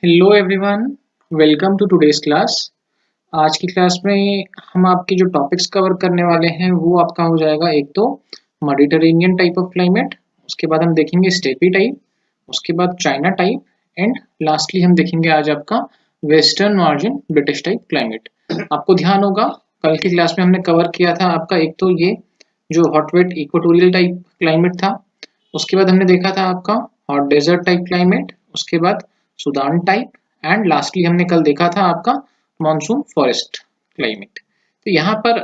Hello everyone, welcome to today's class. आज की class में हम आपके जो टॉपिक्स कवर करने वाले हैं वो आपका हो जाएगा। एक तो मेडिटेरेनियन टाइप ऑफ क्लाइमेट, उसके बाद हम देखेंगे स्टेपी टाइप, उसके बाद चाइना टाइप एंड लास्टली हम देखेंगे आज आपका western margin British type climate. आपको ध्यान होगा कल की क्लास में हमने कवर किया था आपका एक तो ये जो hot wet equatorial type climate था, उसके बाद हमने देखा था आपका हॉट डेजर्ट टाइप क्लाइमेट, उसके बाद सुदान टाइप एंड लास्टली हमने कल देखा था आपका मॉनसून फॉरेस्ट क्लाइमेट। तो यहाँ पर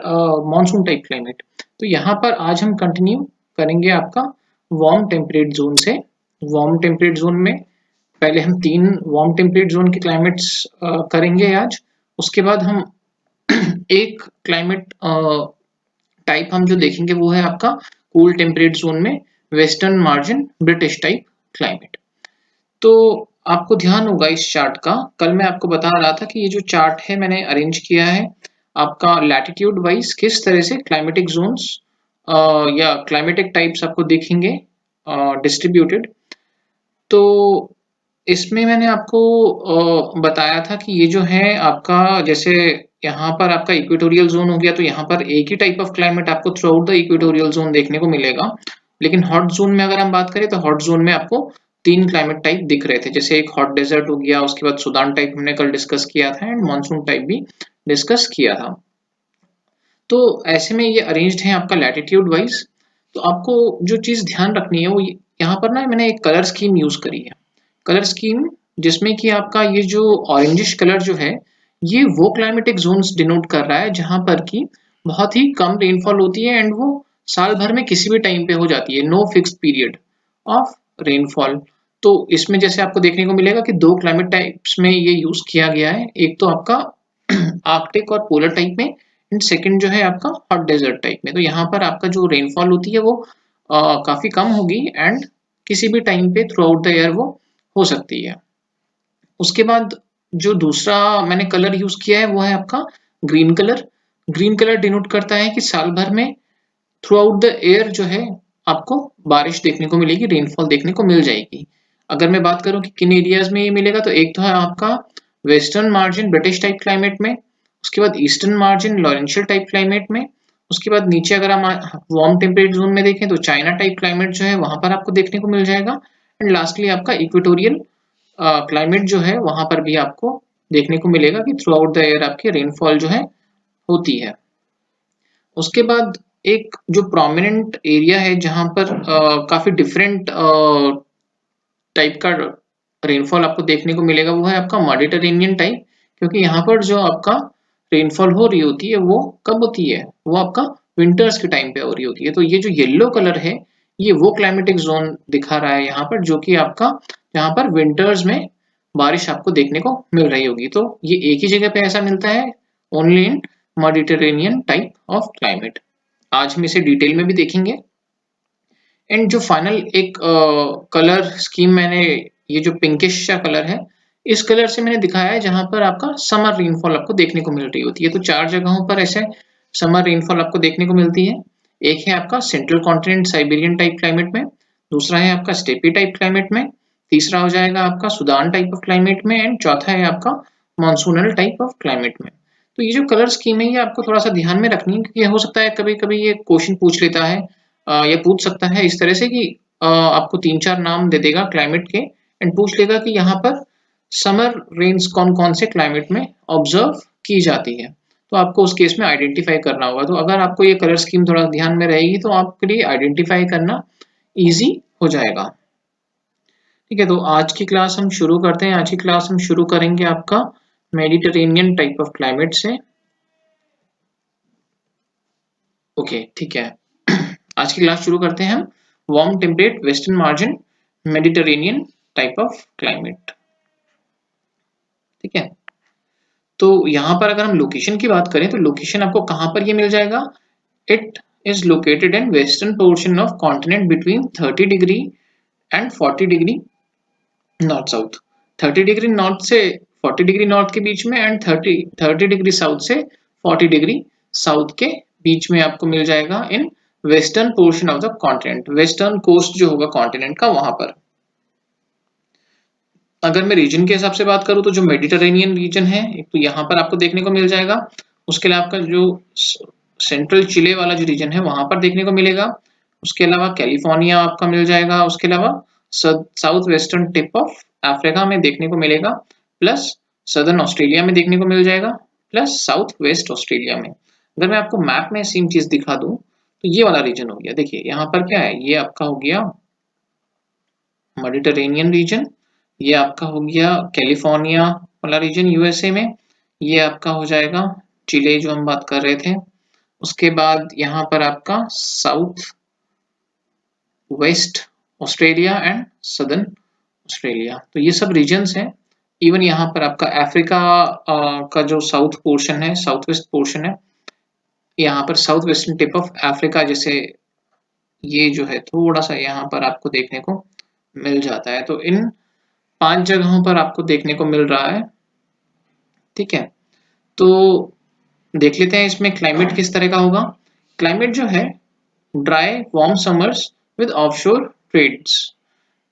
मॉनसून टाइप क्लाइमेट, तो यहाँ पर आज हम कंटिन्यू करेंगे आपका वार्म टेम्परेट जोन से। वार्म टेम्परेट जोन में पहले हम 3 वार्म टेम्परेट जोन के क्लाइमेट्स करेंगे आज। उसके बाद हम एक क्लाइमेट टाइप हम जो देखेंगे वो है आपका कूल टेम्परेट जोन में western margin British type climate. तो आपको ध्यान होगा इस चार्ट का, कल मैं आपको बता रहा था कि ये जो चार्ट है मैंने अरेंज किया है आपका लैटिट्यूड वाइज किस तरह से क्लाइमेटिक जोन्स या क्लाइमेटिक टाइप्स आपको दिखेंगे डिस्ट्रीब्यूटेड। तो इसमें मैंने आपको बताया था कि ये जो है आपका जैसे यहाँ पर आपका इक्वेटोरियल जोन हो गया, तो यहाँ पर एक ही टाइप ऑफ क्लाइमेट आपको through out the equatorial zone देखने को मिलेगा। लेकिन हॉट जोन में अगर हम बात करें तो हॉट जोन में आपको 3 क्लाइमेट टाइप दिख रहे थे, जैसे एक हॉट डेजर्ट हो गया, उसके बाद सुदान टाइप हमने कल डिस्कस किया था एंड मानसून टाइप भी डिस्कस किया था। तो ऐसे में ये अरेंज्ड है आपका लैटिट्यूड वाइज। तो आपको जो चीज ध्यान रखनी है वो यहाँ पर ना मैंने एक कलर स्कीम यूज करी है। कलर स्कीम जिसमें कि आपका ये जो ऑरेंजिश कलर जो है ये वो क्लाइमेटिक जोन्स डिनोट कर रहा है जहां पर कि बहुत ही कम रेनफॉल होती है एंड वो साल भर में किसी भी टाइम पे हो जाती है, no fixed period of rainfall. तो इसमें जैसे आपको देखने को मिलेगा कि 2 क्लाइमेट टाइप्स में ये यूज किया गया है, एक तो आपका आर्कटिक और पोलर टाइप में एंड सेकंड जो है आपका हॉट डेजर्ट टाइप में। तो यहाँ पर आपका जो रेनफॉल होती है वो काफी कम होगी एंड किसी भी टाइम पे थ्रू आउट द ईयर वो हो सकती है। उसके बाद जो दूसरा मैंने कलर यूज किया है वो है आपका green colour. Green colour denote करता है कि साल भर में थ्रू आउट द ईयर जो है आपको बारिश देखने को मिलेगी, रेनफॉल देखने को मिल जाएगी। अगर मैं बात करूं कि किन एरियाज में ये मिलेगा, तो एक तो है आपका western margin British type climate में, उसके बाद ईस्टर्न मार्जिन लॉरेंशियल टाइप क्लाइमेट में, उसके बाद नीचे अगर हम वार्म टेम्परेट जोन में देखें तो चाइना टाइप क्लाइमेट जो है वहां पर आपको देखने को मिल जाएगा एंड लास्टली आपका इक्वेटोरियल क्लाइमेट जो है वहां पर भी आपको देखने को मिलेगा कि थ्रू आउट द ईयर आपकी रेनफॉल जो है होती है। उसके बाद एक जो प्रोमिनेंट एरिया है जहां पर काफी डिफरेंट टाइप का रेनफॉल आपको देखने को मिलेगा वो है आपका मेडिटेरेनियन टाइप, क्योंकि यहाँ पर जो आपका रेनफॉल हो रही होती है वो कब होती है, वो आपका विंटर्स के टाइम पे हो रही होती है। तो ये जो येलो कलर है ये वो क्लाइमेटिक जोन दिखा रहा है यहाँ पर, जो कि आपका यहाँ पर विंटर्स में बारिश आपको देखने को मिल रही होगी। तो ये एक ही जगह पे ऐसा मिलता है, only in Mediterranean type of climate. आज हम इसे डिटेल में भी देखेंगे एंड जो फाइनल एक कलर स्कीम मैंने, ये जो पिंकिश सा कलर है इस कलर से मैंने दिखाया है जहां पर आपका समर रेनफॉल आपको देखने को मिल रही होती है। तो 4 जगहों पर ऐसे समर रेनफॉल आपको देखने को मिलती है। एक है आपका central continent Siberian type climate में, दूसरा है आपका स्टेपी टाइप क्लाइमेट में, तीसरा हो जाएगा आपका सुदान टाइप ऑफ क्लाइमेट में एंड चौथा है आपका मानसूनल टाइप ऑफ क्लाइमेट में। तो ये जो कलर स्कीम है ये आपको थोड़ा सा ध्यान में रखनी है, क्योंकि हो सकता है कभी कभी ये क्वेश्चन पूछ लेता है या पूछ सकता है इस तरह से कि आपको 3-4 नाम दे देगा क्लाइमेट के एंड पूछ लेगा कि यहाँ पर समर रेन्स कौन कौन से क्लाइमेट में ऑब्जर्व की जाती है। तो आपको उस केस में आइडेंटिफाई करना होगा। तो अगर आपको ये कलर स्कीम थोड़ा ध्यान में रहेगी तो आपके लिए आइडेंटिफाई करना इजी हो जाएगा। ठीक है, तो आज की क्लास हम शुरू करते हैं। आज की क्लास हम शुरू करेंगे आपका मेडिटेरेनियन टाइप ऑफ क्लाइमेट से। ओके ठीक है, आज की क्लास शुरू करते हैं हम warm temperate western margin Mediterranean type of climate. ठीक है, तो यहाँ पर अगर हम लोकेशन की बात करें तो लोकेशन आपको कहाँ पर ये मिल जाएगा। It is located in western portion of continent between 30 degree and 40 degree north south. 30 degree north से 40 डिग्री नॉर्थ के बीच में एंड 30 डिग्री साउथ से 40 डिग्री साउथ के बीच में आपको मिल जाएगा in western portion of the continent. Western coast जो होगा कॉन्टिनेंट का वहां पर। अगर मैं रीजन के हिसाब से बात करूँ तो जो मेडिटरेनियन रीजन है एक तो यहाँ पर आपको देखने को मिल जाएगा। उसके अलावा आपका जो सेंट्रल चिले वाला जो रीजन है वहां पर देखने को मिलेगा। उसके अलावा कैलिफोर्निया आपका मिल जाएगा। उसके अलावा south western tip of Africa में देखने को मिलेगा, प्लस सदर्न ऑस्ट्रेलिया में देखने को मिल जाएगा, प्लस साउथ वेस्ट ऑस्ट्रेलिया में। अगर मैं आपको मैप में सेम चीज दिखा दूं तो ये वाला रीजन हो गया। देखिए यहाँ पर क्या है, ये आपका हो गया मेडिटरेनियन रीजन, ये आपका हो गया कैलिफोर्निया वाला रीजन यूएसए में, ये आपका हो जाएगा चिले जो हम बात कर रहे थे। उसके बाद यहाँ पर आपका south west Australia and southern Australia, तो ये सब रीजन्स हैं। इवन यहाँ पर आपका अफ्रीका का जो साउथ पोर्शन है, साउथ वेस्ट पोर्शन है, यहाँ पर south western tip of Africa जैसे ये जो है थोड़ा सा यहाँ पर आपको देखने को मिल जाता है। तो इन 5 जगहों पर आपको देखने को मिल रहा है। ठीक है, तो देख लेते हैं इसमें क्लाइमेट किस तरह का होगा। क्लाइमेट जो है dry warm summers with offshore trades.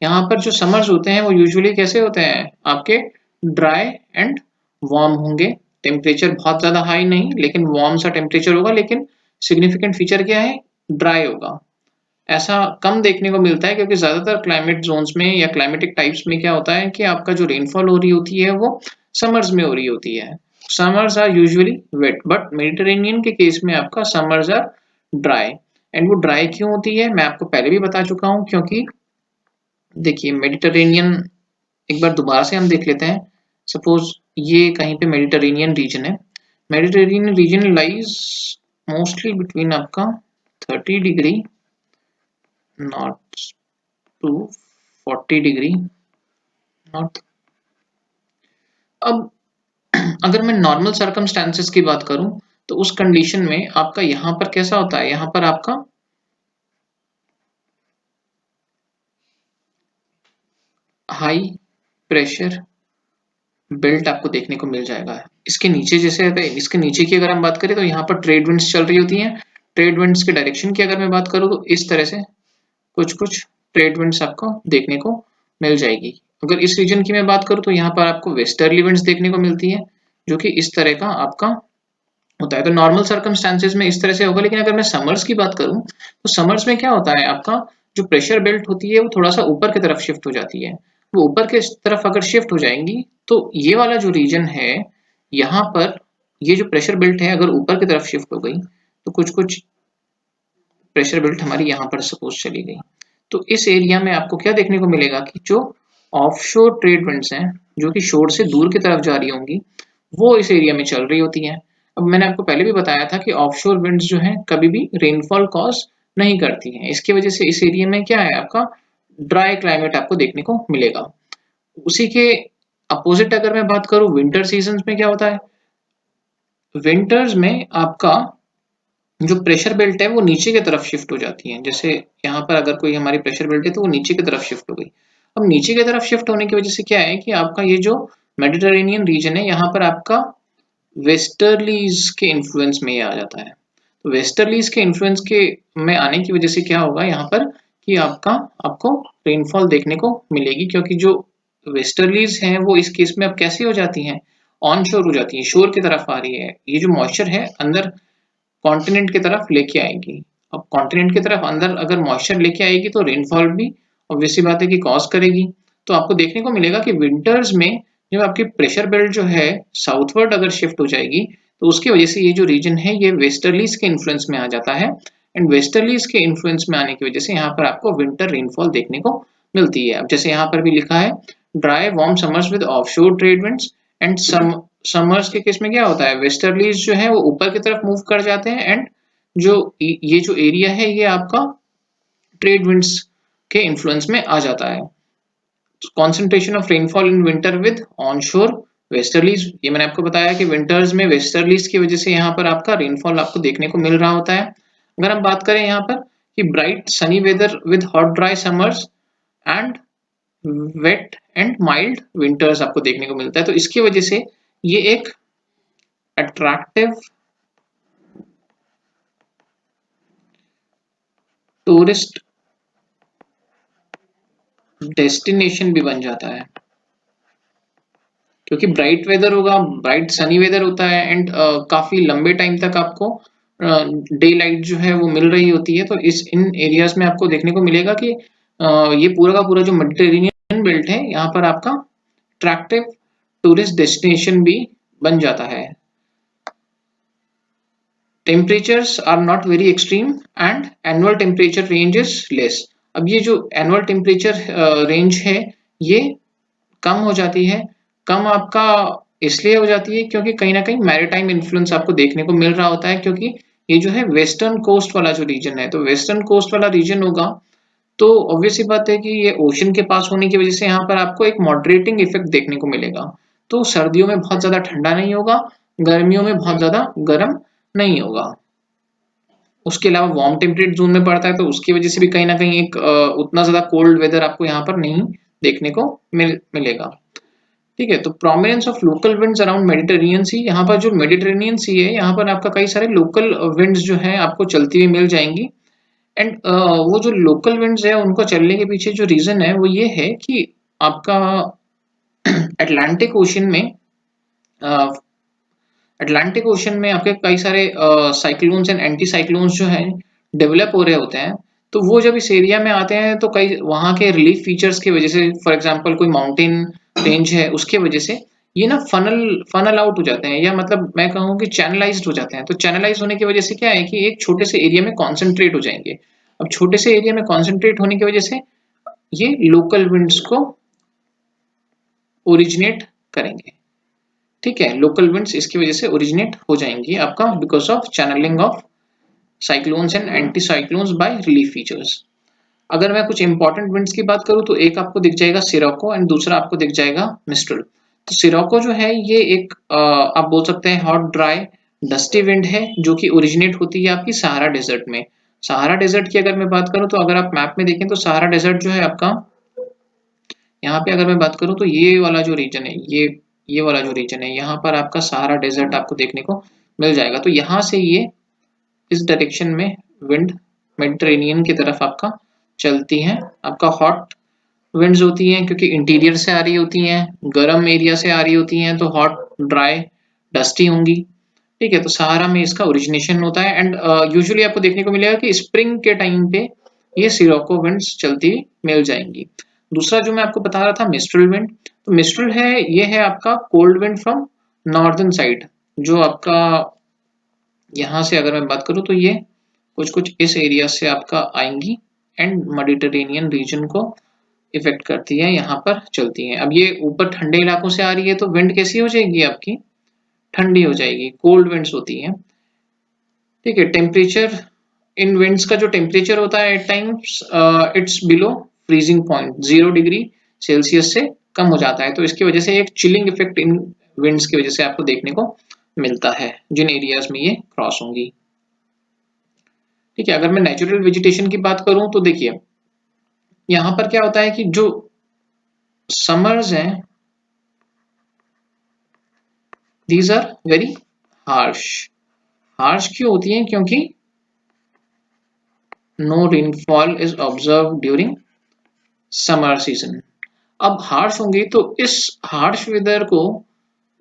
यहाँ पर जो समर्स होते हैं वो यूजुअली कैसे होते हैं आपके, ड्राई एंड वार्म होंगे। टेम्परेचर बहुत ज़्यादा हाई नहीं लेकिन वार्म सा टेम्परेचर होगा, लेकिन सिग्निफिकेंट फीचर क्या है, ड्राई होगा। ऐसा कम देखने को मिलता है क्योंकि ज़्यादातर क्लाइमेट जोन्स में या क्लाइमेटिक टाइप्स में क्या होता है कि आपका जो रेनफॉल हो रही होती है वो समर्स में हो रही होती है। Summers are usually wet, but Mediterranean के केस में आपका समर्स आर ड्राई। एंड वो ड्राई क्यों होती है मैं आपको पहले भी बता चुका हूँ, क्योंकि देखिए मेडिटेरेनियन एक बार दोबारा से हम देख लेते हैं। सपोज ये कहीं पे मेडिटेरेनियन रीजन है। Mediterranean region lies mostly between आपका 30 degree north to 40 degree north. अब अगर मैं नॉर्मल सर्कमस्टांसेस की बात करूं तो उस कंडीशन में आपका यहाँ पर कैसा होता है, यहाँ पर आपका हाई प्रेशर बेल्ट आपको देखने को मिल जाएगा। इसके नीचे जैसे अगर इसके नीचे की अगर हम बात करें तो यहाँ पर ट्रेड विंड्स चल रही होती हैं। ट्रेड विंड्स के डायरेक्शन की अगर मैं बात करूँ तो इस तरह से कुछ कुछ ट्रेड विंड्स आपको देखने को मिल जाएगी। अगर इस रीजन की मैं बात करूँ तो यहाँ पर आपको वेस्टर्ली विंड्स देखने को मिलती है जो कि इस तरह का आपका होता है। तो नॉर्मल सर्कमस्टांसेस में इस तरह से होगा, लेकिन अगर मैं समर्स की बात करूँ तो समर्स में क्या होता है, आपका जो प्रेशर बेल्ट होती है वो थोड़ा सा ऊपर की तरफ शिफ्ट हो जाती है। वो ऊपर की तरफ अगर शिफ्ट हो जाएंगी तो ये वाला जो रीजन है यहाँ पर, ये जो प्रेशर बेल्ट है अगर ऊपर की तरफ शिफ्ट हो गई तो कुछ कुछ प्रेशर बेल्ट हमारी यहाँ पर सपोज चली गई, तो इस एरिया में आपको क्या देखने को मिलेगा कि जो ऑफशोर ट्रेड विंड्स हैं जो कि शोर से दूर की तरफ जा रही होंगी वो इस एरिया में चल रही होती हैं। अब मैंने आपको पहले भी बताया था कि ऑफशोर विंड्स जो हैं कभी भी रेनफॉल कॉज नहीं करती हैं। इसकी वजह से इस एरिया में क्या है, आपका ड्राई क्लाइमेट आपको देखने को मिलेगा। उसी के अपोजिट अगर मैं बात करूं विंटर सीजन में क्या होता है, विंटर्स में आपका जो प्रेशर बेल्ट है वो नीचे की तरफ शिफ्ट हो जाती है। जैसे यहाँ पर अगर कोई हमारी प्रेशर बेल्ट है तो वो नीचे की तरफ शिफ्ट हो गई। अब नीचे की तरफ शिफ्ट होने की वजह से क्या है कि आपका ये जो मेडिटेरेनियन रीजन है यहाँ पर आपका वेस्टर्लीज के इन्फ्लुएंस में ये आ जाता है। तो वेस्टर्लीज के इन्फ्लुएंस के में आने की वजह से क्या होगा यहाँ पर कि आपको रेनफॉल देखने को मिलेगी, क्योंकि जो वेस्टर्लीज हैं वो इस केस में अब कैसी हो जाती हैं, ऑन शोर हो जाती है, शोर की तरफ आ रही है। ये जो मॉइस्चर है अंदर कॉन्टिनेंट की तरफ लेके आएगी। अब कॉन्टिनेंट की तरफ अंदर अगर मॉइस्चर लेके आएगी तो रेनफॉल भी ऑब्वियस सी बात है कि कॉज करेगी। तो आपको देखने को मिलेगा कि विंटर्स में जब आपकी प्रेशर बेल्ट जो है साउथवर्ड अगर शिफ्ट हो जाएगी तो उसकी वजह से ये जो रीजन है ये वेस्टर्लीज के इन्फ्लुएंस में आ जाता है। एंड वेस्टर्लीज के इन्फ्लुएंस में आने की वजह से यहाँ पर आपको विंटर रेनफॉल देखने को मिलती है। अब जैसे यहाँ पर भी लिखा है dry warm summers with offshore trade winds and summers के केस में क्या होता है, वेस्टर्लीज जो है वो ऊपर की तरफ मूव कर जाते हैं एंड जो ये जो एरिया है ये आपका ट्रेड विंड्स के इन्फ्लुएंस में आ जाता है। Concentration of rainfall in winter with onshore westerlies, ये मैंने आपको बताया कि विंटर्स में वेस्टर्लीज की वजह से यहाँ पर आपका रेनफॉल आपको देखने को मिल रहा होता है। अगर हम बात करें यहाँ पर कि bright sunny weather with hot dry summers and wet and mild winters आपको देखने को मिलता है, तो इसकी वजह से ये एक अट्रैक्टिव टूरिस्ट डेस्टिनेशन भी बन जाता है। क्योंकि ब्राइट वेदर होगा, ब्राइट सनी वेदर होता है एंड काफी लंबे टाइम तक आपको डे लाइट जो है वो मिल रही होती है। तो इस इन एरियाज में आपको देखने को मिलेगा कि ये पूरा का पूरा जो मेडिटेरेनियन बेल्ट है यहाँ पर आपका अट्रैक्टिव टूरिस्ट डेस्टिनेशन भी बन जाता है। Temperatures are not very extreme and annual temperature range is less. अब ये जो एनुअल टेम्परेचर रेंज है ये कम हो जाती है। कम आपका इसलिए हो जाती है क्योंकि कहीं ना कहीं मैरीटाइम इन्फ्लुएंस आपको देखने को मिल रहा होता है, क्योंकि ये जो है वेस्टर्न कोस्ट वाला जो रीजन है, तो वेस्टर्न कोस्ट वाला रीजन होगा तो ऑब्वियस सी बात है कि ये ओशन के पास होने की वजह से यहाँ पर आपको एक मॉडरेटिंग इफेक्ट देखने को मिलेगा। तो सर्दियों में बहुत ज्यादा ठंडा नहीं होगा, गर्मियों में बहुत ज्यादा गर्म नहीं होगा। उसके अलावा वार्म टेम्परेट जोन में पड़ता है तो उसकी वजह से भी कहीं ना कहीं एक उतना ज्यादा कोल्ड वेदर आपको यहाँ पर नहीं देखने को मिलेगा। ठीक है, तो prominence of local winds around Mediterranean sea, यहाँ पर जो मेडिटेरेनियन सी है यहाँ पर आपका कई सारे लोकल विंड्स जो है आपको चलती हुई मिल जाएंगी। एंड वो जो लोकल विंड्स है उनको चलने के पीछे जो रीजन है वो ये है कि आपका अटलांटिक ओशन में आपके कई सारे साइक्लोन्स एंड एंटी साइक्लोन्स जो हैं डेवलप हो रहे होते हैं। तो वो जब इस एरिया में आते हैं तो कई वहाँ के रिलीफ फीचर्स की वजह से, फॉर एग्जांपल कोई माउंटेन रेंज है उसके वजह से ये ना फनल आउट हो जाते हैं, या मतलब मैं कहूँ कि चैनलाइज्ड हो जाते हैं। तो चैनलाइज होने की वजह से क्या है कि एक छोटे से एरिया में कॉन्सेंट्रेट हो जाएंगे। अब छोटे से एरिया में कॉन्सेंट्रेट होने की वजह से ये लोकल विंड्स को ओरिजिनेट करेंगे। ठीक है, लोकल विंड्स इसकी वजह से ओरिजिनेट हो जाएंगी आपका because of channelling of cyclones and anti cyclones by relief features. अगर मैं कुछ इंपॉर्टेंट विंड्स की बात करूं तो एक आपको दिख जाएगा सिरोको एंड दूसरा आपको दिख जाएगा मिस्ट्रल। तो सिरोको जो है ये एक आप बोल सकते हैं हॉट ड्राई डस्टी विंड है जो कि ओरिजिनेट होती है आपकी सहारा डेजर्ट में। सहारा डेजर्ट की अगर मैं बात करूं तो अगर आप मैप में देखें तो सहारा डेजर्ट जो है आपका यहाँ पे अगर मैं बात करूं तो ये वाला जो रीजन है, ये वाला जो रीजन है यहाँ पर आपका सहारा डेजर्ट आपको देखने को मिल जाएगा। तो यहाँ से ये इस डायरेक्शन में विंड मेडिटेरेनियन की तरफ आपका चलती हैं। आपका हॉट विंड्स होती हैं क्योंकि इंटीरियर से आ रही होती हैं, गर्म एरिया से आ रही होती हैं, तो हॉट ड्राई डस्टी होंगी। ठीक है, तो सहारा में इसका ओरिजिनेशन होता है एंड यूजुअली आपको देखने को मिलेगा कि स्प्रिंग के टाइम पे ये सिरोको विंड्स चलती मिल जाएंगी। दूसरा जो मैं आपको बता रहा था मिस्ट्रल विंड, तो मिस्ट्रल है ये है आपका cold wind from northern side, जो आपका यहाँ से अगर मैं बात करूँ तो ये कुछ कुछ इस एरिया से आपका आएंगी एंड मेडिटेरेनियन रीजन को इफेक्ट करती है, यहाँ पर चलती हैं। अब ये ऊपर ठंडे इलाकों से आ रही है तो विंड कैसी हो जाएगी आपकी, ठंडी हो जाएगी, कोल्ड विंड्स होती हैं। ठीक है, टेम्परेचर इन विंड्स का जो टेम्परेचर होता है at times it's below freezing point, 0 degree Celsius से कम हो जाता है। तो इसकी वजह से एक चिलिंग इफेक्ट इन विंड्स की वजह से आपको देखने को मिलता है जिन एरियाज में ये क्रॉस होंगी। ठीक है, अगर मैं नेचुरल वेजिटेशन की बात करूं तो देखिए यहाँ पर क्या होता है कि जो समर्स हैं these are very harsh. Harsh क्यों होती हैं, क्योंकि no rainfall is observe during summer season. अब हार्श होंगी तो इस हार्श वेदर को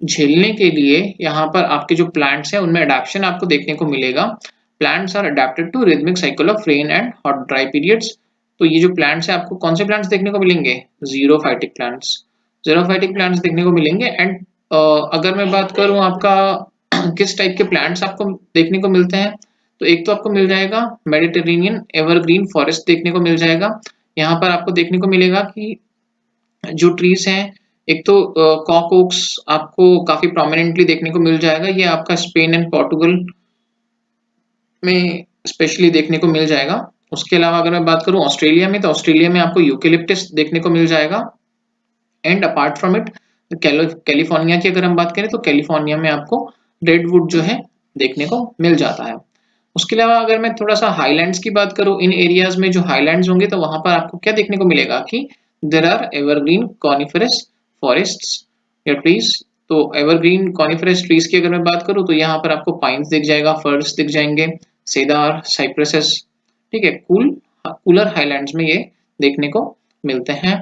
झेलने के लिए यहाँ पर आपके जो प्लांट्स हैं उनमें अडेप्शन आपको देखने को मिलेगा। Plants are adapted to rhythmic cycle of rain and hot dry periods. तो ये जो प्लांट्स हैं आपको कौन से प्लांट्स देखने को मिलेंगे, जीरोफाइटिक प्लांट्स, जीरोफाइटिक प्लांट्स देखने को मिलेंगे। एंड अगर मैं बात करूं आपका किस टाइप के प्लांट्स आपको देखने को मिलते हैं, तो एक तो आपको मिल जाएगा मेडिटेरेनियन एवरग्रीन फॉरेस्ट देखने को मिल जाएगा। यहाँ पर आपको देखने को मिलेगा कि जो ट्रीज हैं, एक तो कॉक ओक्स आपको काफी प्रोमिनेंटली देखने को मिल जाएगा, ये आपका स्पेन एंड पोर्टुगल में स्पेशली देखने को मिल जाएगा। उसके अलावा अगर मैं बात करूं ऑस्ट्रेलिया में, तो ऑस्ट्रेलिया में आपको यूकेलिप्टस देखने को मिल जाएगा। And apart from it California की अगर हम बात करें तो कैलिफोर्निया में आपको रेडवुड जो है देखने को मिल जाता है। उसके अलावा अगर मैं थोड़ा सा हाईलैंड्स की बात करूं, इन एरियाज में जो हाईलैंड्स होंगे तो वहां पर आपको क्या देखने को मिलेगा कि there are evergreen coniferous forests या ट्रीज। तो एवरग्रीन कॉनिफरस ट्रीज की अगर मैं बात करूं तो यहाँ पर आपको पाइन्स दिख जाएगा, फर्स दिख जाएंगे, सेदार, साइप्रेसेस। ठीक है, कूलर हाईलैंड्स में ये देखने को मिलते हैं।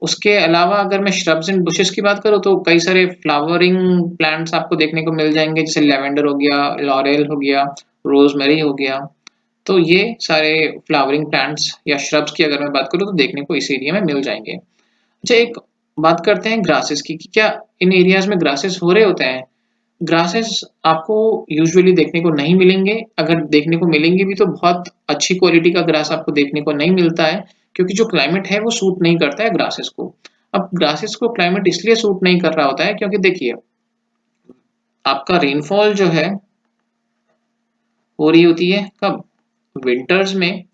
उसके अलावा अगर मैं श्रब्स एंड बुशेस की बात करूँ तो कई सारे फ्लावरिंग प्लांट्स आपको देखने को मिल जाएंगे, जैसे लेवेंडर हो गया, लॉरेल हो गया, रोजमेरी हो गया। तो ये सारे फ्लावरिंग प्लांट्स या श्रब्स की अगर मैं बात करूँ तो देखने को इस एरिया में मिल जाएंगे। अच्छा, एक बात करते हैं ग्रासेस की कि क्या इन एरियाज में ग्रासेस हो रहे होते हैं। ग्रासेस आपको यूजुअली देखने को नहीं मिलेंगे, अगर देखने को मिलेंगे भी तो बहुत अच्छी क्वालिटी का ग्रास आपको देखने को नहीं मिलता है, क्योंकि जो क्लाइमेट है वो सूट नहीं करता है ग्रासेस को। अब ग्रासेस को क्लाइमेट इसलिए सूट नहीं कर रहा होता है क्योंकि देखिए, आपका रेनफॉल जो है हो रही होती है कब, विंटर्स में।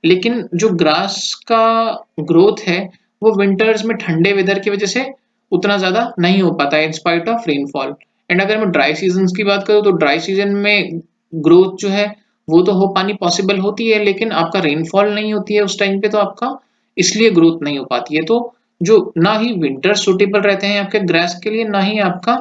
लेकिन जो ग्रास का ग्रोथ है वो विंटर्स में ठंडे वेदर की वजह से उतना ज्यादा नहीं हो पाता है, in spite of rainfall. And अगर मैं ड्राई सीजन की बात करूँ तो ड्राई सीजन में ग्रोथ जो है वो तो हो पानी पॉसिबल होती है, लेकिन आपका रेनफॉल नहीं होती है उस टाइम पे, तो आपका इसलिए ग्रोथ नहीं हो पाती है। तो जो ना ही विंटर सुटेबल रहते हैं आपके ग्रास के लिए, ना ही आपका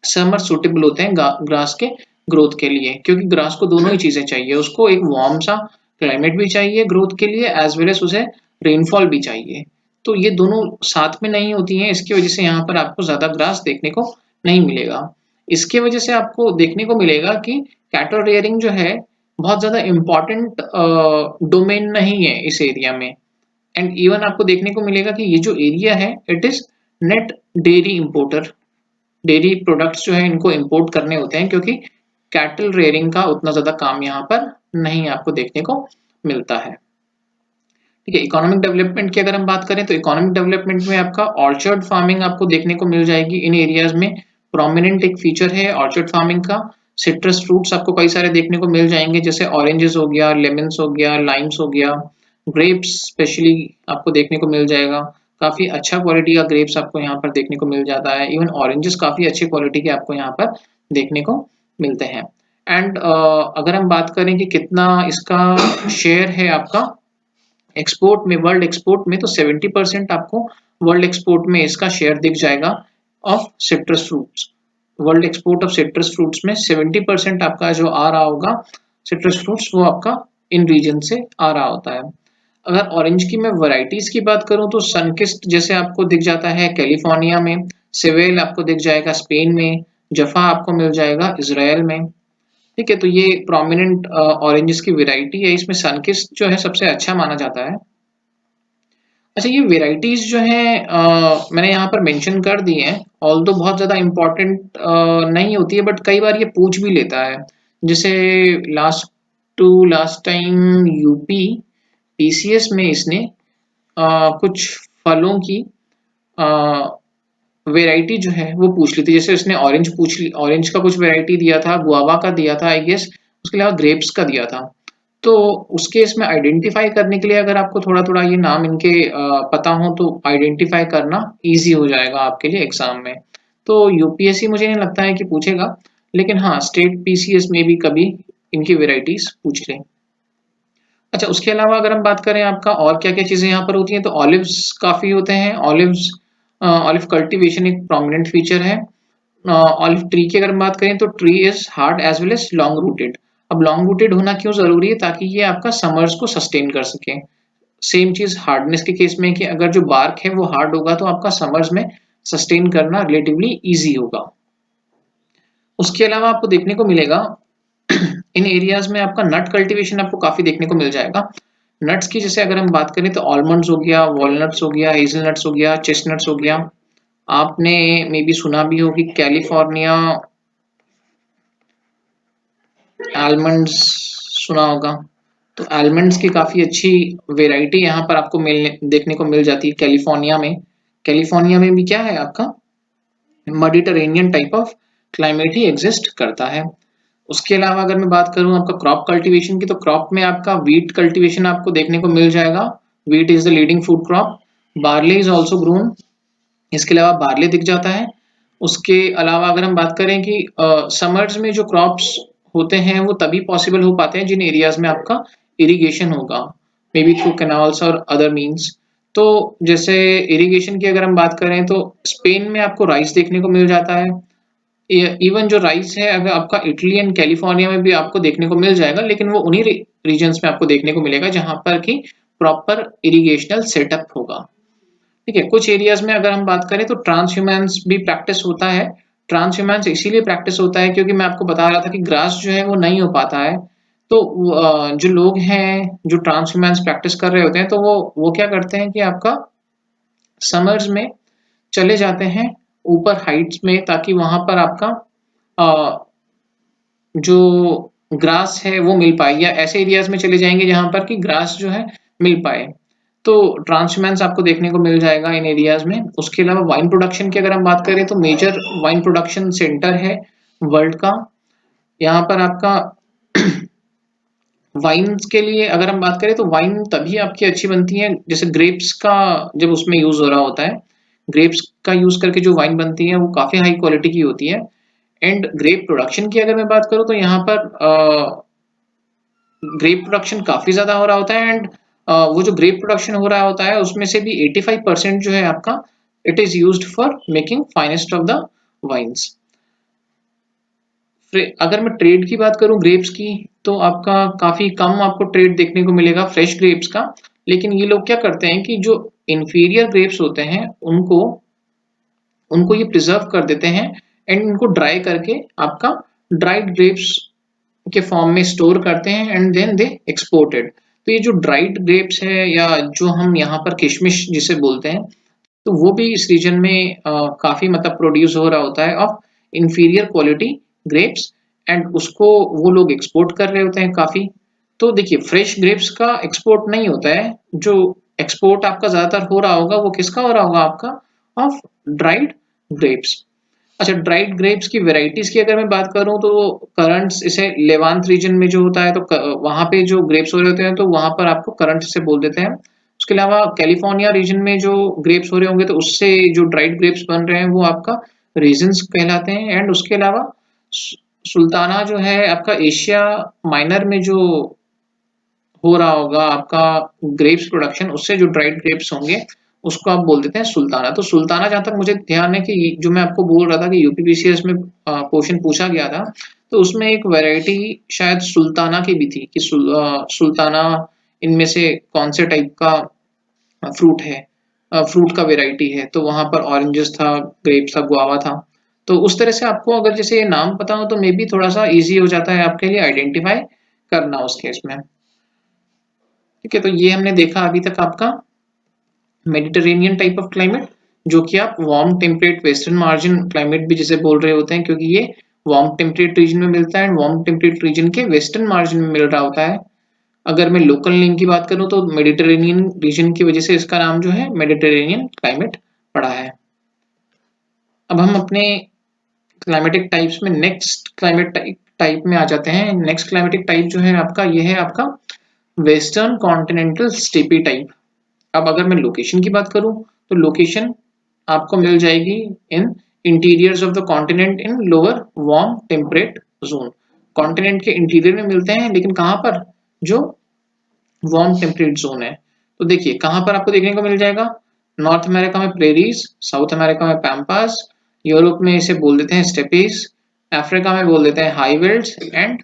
समर सूटेबल होते हैं ग्रास के ग्रोथ के लिए, क्योंकि ग्रास को दोनों ही चीजें चाहिए, उसको एक वार्म सा क्लाइमेट भी चाहिए ग्रोथ के लिए, एज वेल एज उसे रेनफॉल भी चाहिए। तो ये दोनों साथ में नहीं होती हैं, इसकी वजह से यहाँ पर आपको ज्यादा ग्रास देखने को नहीं मिलेगा। इसके वजह से आपको देखने को मिलेगा कि कैटल रेयरिंग जो है बहुत ज्यादा इम्पोर्टेंट डोमेन नहीं है इस एरिया में। एंड इवन आपको देखने को मिलेगा कि ये जो एरिया है it is net dairy importer, dairy products जो है इनको इंपोर्ट करने होते हैं, क्योंकि कैटल रेयरिंग का उतना ज्यादा काम यहाँ पर नहीं आपको देखने को मिलता है। ठीक है, इकोनॉमिक डेवलपमेंट की अगर हम बात करें तो इकोनॉमिक डेवलपमेंट में आपका ऑर्चर्ड फार्मिंग आपको देखने को मिल जाएगी इन एरियाज में। प्रोमिनेंट एक फीचर है ऑर्चर्ड फार्मिंग का। सिट्रस फ्रूट्स आपको कई सारे देखने को मिल जाएंगे, जैसे ऑरेंजेस हो गया, लेमन्स हो गया, लाइम्स हो गया, ग्रेप्स स्पेशली आपको देखने को मिल जाएगा। काफी अच्छा क्वालिटी का ग्रेप्स आपको यहाँ पर देखने को मिल जाता है। इवन ऑरेंजेस काफी अच्छी क्वालिटी के आपको यहाँ पर देखने को मिलते हैं। एंड अगर हम बात करें कि कितना इसका शेयर है आपका एक्सपोर्ट में, वर्ल्ड एक्सपोर्ट में, तो 70% आपको वर्ल्ड एक्सपोर्ट में इसका शेयर दिख जाएगा of citrus fruits. World export of citrus fruits में 70% आपका जो आ रहा होगा सिट्रस फ्रूट्स, वो आपका इन रीजन से आ रहा होता है। अगर ऑरेंज की मैं वैरायटीज की बात करूं तो सनकिस्ट जैसे आपको दिख जाता है कैलिफोर्निया में, सेवेल आपको दिख जाएगा स्पेन में, जफा आपको मिल जाएगा इसराइल में। ठीक है, तो ये प्रोमिनेंट ऑरेंजेस की वैरायटी है, इसमें सनकिस्ट जो है सबसे अच्छा माना जाता है। अच्छा, ये वेराइटीज जो हैं मैंने यहाँ पर मेंशन कर दी हैं, ऑल तो बहुत ज़्यादा इम्पोर्टेंट नहीं होती है, बट कई बार ये पूछ भी लेता है। जैसे लास्ट टाइम यूपी पीसीएस में इसने कुछ फलों की वेराइटी जो है वो पूछ ली थी। जैसे उसने ऑरेंज पूछ ली, ऑरेंज का कुछ वेराइटी दिया था, गुआवा का दिया था आई गेस, उसके अलावा ग्रेप्स का दिया था। तो उस केस में आइडेंटिफाई करने के लिए अगर आपको थोड़ा थोड़ा ये नाम इनके पता हो तो आइडेंटिफाई करना इजी हो जाएगा आपके लिए एग्जाम में। तो यूपीएससी मुझे नहीं लगता है कि पूछेगा, लेकिन हाँ स्टेट पीसीएस में भी कभी इनकी वेराइटीज पूछ ले। अच्छा, उसके अलावा अगर हम बात करें आपका और क्या क्या चीजें यहाँ पर होती हैं, तो ऑलिव्स काफी होते हैं। ऑलिव्स, ऑलिव कल्टीवेशन एक प्रोमिनेंट फीचर है। ऑलिव ट्री की अगर हम बात करें तो tree is hard as well as long rooted. अब लॉन्ग रूटेड होना क्यों जरूरी है, ताकि ये आपका समर्स को सस्टेन कर सके। सेम चीज हार्डनेस के केस में कि अगर जो बार्क है वो हार्ड होगा तो आपका समर्स में सस्टेन करना रिलेटिवली इजी होगा। उसके अलावा आपको देखने को मिलेगा इन एरियाज में आपका नट कल्टीवेशन आपको काफी देखने को मिल जाएगा। नट्स की जैसे अगर हम बात करें तो आलमंड्स हो गया, वॉलनट्स हो गया, हेजलनट्स हो गया, चेस्टनट्स हो गया। आपने मे बी सुना भी होगी कैलिफोर्निया आलमंड्स, सुना होगा। तो आलमंड्स की काफी अच्छी वेराइटी यहाँ पर आपको मिलने देखने को मिल जाती है कैलिफोर्निया में। कैलिफोर्निया में भी क्या है आपका Mediterranean type of climate he exist करता है। उसके अलावा अगर मैं बात करूं आपका क्रॉप कल्टीवेशन की, तो क्रॉप में आपका वीट कल्टीवेशन आपको देखने को मिल जाएगा। Wheat is the leading food crop. Barley is also grown, इसके अलावा बार्ले दिख जाता है। उसके अलावा अगर हम बात करें कि समर्स में जो क्रॉप्स होते हैं वो तभी पॉसिबल हो पाते हैं जिन एरियाज में आपका इरिगेशन होगा, मे बी थ्रू कैनाल्स और अदर मीन्स। तो जैसे इरिगेशन की अगर हम बात करें तो स्पेन में आपको राइस देखने को मिल जाता है। इवन जो राइस है अगर आपका इटली एंड कैलिफोर्निया में भी आपको देखने को मिल जाएगा, लेकिन वो उन्हीं रीजन्स में आपको देखने को मिलेगा जहां पर कि प्रॉपर इरिगेशनल सेटअप होगा। ठीक है, कुछ एरियाज में अगर हम बात करें तो ट्रांसह्यूमेंस भी प्रैक्टिस होता है। ट्रांसह्यूमेंस इसीलिए प्रैक्टिस होता है क्योंकि मैं आपको बता रहा था कि ग्रास जो है वो नहीं हो पाता है। तो जो लोग हैं जो ट्रांसह्यूमेंस प्रैक्टिस कर रहे होते हैं तो वो क्या करते हैं कि आपका समर्स में चले जाते हैं ऊपर हाइट्स में, ताकि वहां पर आपका अ, जो ग्रास है वो मिल पाए, या ऐसे एरियाज में चले जाएंगे जहां पर कि ग्रास जो है मिल पाए। तो ट्रांसह्यूमेंस आपको देखने को मिल जाएगा इन एरियाज में। उसके अलावा वाइन प्रोडक्शन की अगर हम बात करें तो मेजर वाइन प्रोडक्शन सेंटर है वर्ल्ड का। यहाँ पर आपका वाइन्स के लिए अगर हम बात करें तो वाइन तभी आपकी अच्छी बनती है जैसे ग्रेप्स का जब उसमें यूज हो रहा होता है। ग्रेप्स का यूज करके जो वाइन बनती है वो काफी हाई क्वालिटी की होती है। एंड ग्रेप प्रोडक्शन की अगर मैं बात करूँ तो यहाँ पर ग्रेप प्रोडक्शन काफी ज्यादा हो रहा होता है। एंड वो जो ग्रेप प्रोडक्शन हो रहा होता है उसमें से भी 85% जो है आपका it is used for making finest of the wines. अगर मैं ट्रेड की बात करूं ग्रेप्स की तो आपका काफी कम आपको ट्रेड देखने को मिलेगा फ्रेश ग्रेप्स का। लेकिन ये लोग क्या करते हैं कि जो इंफीरियर ग्रेप्स होते हैं उनको उनको ये प्रिजर्व कर देते हैं एंड उनको ड्राई करके आपका ड्राइड ग्रेप्स के फॉर्म में स्टोर करते हैं एंड देन दे एक्सपोर्टेड। तो ये जो ड्राइड ग्रेप्स है या जो हम यहाँ पर किशमिश जिसे बोलते हैं तो वो भी इस रीजन में काफी मतलब प्रोड्यूस हो रहा होता है of inferior quality grapes. And उसको वो लोग एक्सपोर्ट कर रहे होते हैं काफी। तो देखिए फ्रेश ग्रेप्स का एक्सपोर्ट नहीं होता है, जो एक्सपोर्ट आपका ज्यादातर हो रहा होगा वो किसका हो रहा होगा आपका ऑफ ड्राइड ग्रेप्स। अच्छा, ड्राइड ग्रेप्स की वेराइटीज की अगर मैं बात करूं तो करंट्स इसे लेवांत रीजन में जो होता है तो वहां पे जो ग्रेप्स हो रहे होते हैं तो वहां पर आपको करंट से बोल देते हैं। उसके अलावा कैलिफोर्निया रीजन में जो ग्रेप्स हो रहे होंगे तो उससे जो ड्राइड ग्रेप्स बन रहे हैं वो आपका रीजन्स कहलाते हैं। एंड उसके अलावा सुल्ताना जो है आपका एशिया माइनर में जो हो रहा होगा आपका ग्रेप्स प्रोडक्शन, उससे जो ड्राइड ग्रेप्स होंगे उसको आप बोल देते हैं सुल्ताना। तो सुल्ताना जहां तक मुझे ध्यान है कि जो मैं आपको बोल रहा था कि यूपीपीसीएस में क्वेश्चन पूछा गया था तो उसमें एक वैरायटी शायद सुल्ताना की भी थी कि सुल्ताना इनमें से कौन से टाइप का फ्रूट है, फ्रूट का वेराइटी है। तो वहां पर ऑरेंजेस था, ग्रेप्स था, गुआवा था। तो उस तरह से आपको अगर जैसे ये नाम पता हो तो मे बी थोड़ा सा इजी हो जाता है आपके लिए आइडेंटिफाई करना उस केस में। ठीक है, तो ये हमने देखा अभी तक आपका मेडिटेरेनियन टाइप ऑफ क्लाइमेट, जो कि आप warm temperate western margin climate भी जिसे बोल रहे होते हैं क्योंकि ये वार्म टेम्परेट रीजन में मिलता है। वार्म टेम्परेट रीजन के वेस्टर्न मार्जिन में मिल रहा होता है। अगर मैं लोकल नेम की बात करूं तो मेडिटेरेनियन रीजन की वजह से इसका नाम जो है मेडिटेरेनियन क्लाइमेट पड़ा है। अब हम अपने क्लाइमेटिक टाइप्स में नेक्स्ट क्लाइमेट टाइप में आ जाते हैं। नेक्स्ट क्लाइमेटिक टाइप जो है आपका ये है आपका वेस्टर्न कॉन्टिनेंटल स्टेपी टाइप। अब अगर मैं लोकेशन की बात करूं तो लोकेशन आपको मिल जाएगी in interiors of the continent in lower warm temperate zone. Continent के इंटीरियर में मिलते हैं लेकिन कहां पर, जो वार्म टेम्परेट जोन है। तो देखिए कहां पर आपको देखने को मिल जाएगा, नॉर्थ अमेरिका में प्रेरीज, साउथ अमेरिका में पैम्पास, यूरोप में इसे बोल देते हैं स्टेपीज, अफ्रीका में बोल देते हैं हाई वेल्ड्स, एंड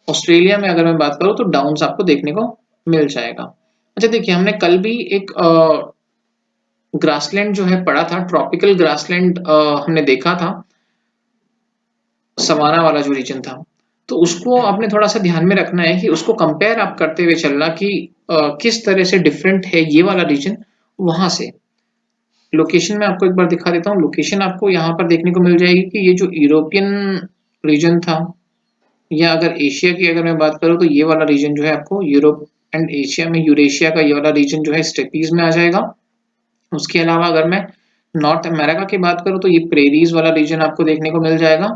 ऑस्ट्रेलिया में अगर मैं बात करूं तो डाउन्स आपको देखने को मिल जाएगा। अच्छा देखिए, हमने कल भी एक ग्रासलैंड जो है पढ़ा था, ट्रॉपिकल ग्रासलैंड हमने देखा था, सवाना वाला जो रीजन था। तो उसको आपने थोड़ा सा ध्यान में रखना है कि उसको कंपेयर आप करते हुए चलना कि किस तरह से डिफरेंट है ये वाला रीजन वहां से। लोकेशन में आपको एक बार दिखा देता हूँ। लोकेशन आपको यहाँ पर देखने को मिल जाएगी कि ये जो यूरोपियन रीजन था, या अगर एशिया की अगर मैं बात करूँ तो ये वाला रीजन जो है आपको यूरोप एंड एशिया में, यूरेशिया का ये वाला रीजन जो है स्टेपीज में आ जाएगा। उसके अलावा अगर मैं नॉर्थ अमेरिका की बात करूँ तो ये प्रेरीज वाला रीजन आपको देखने को मिल जाएगा।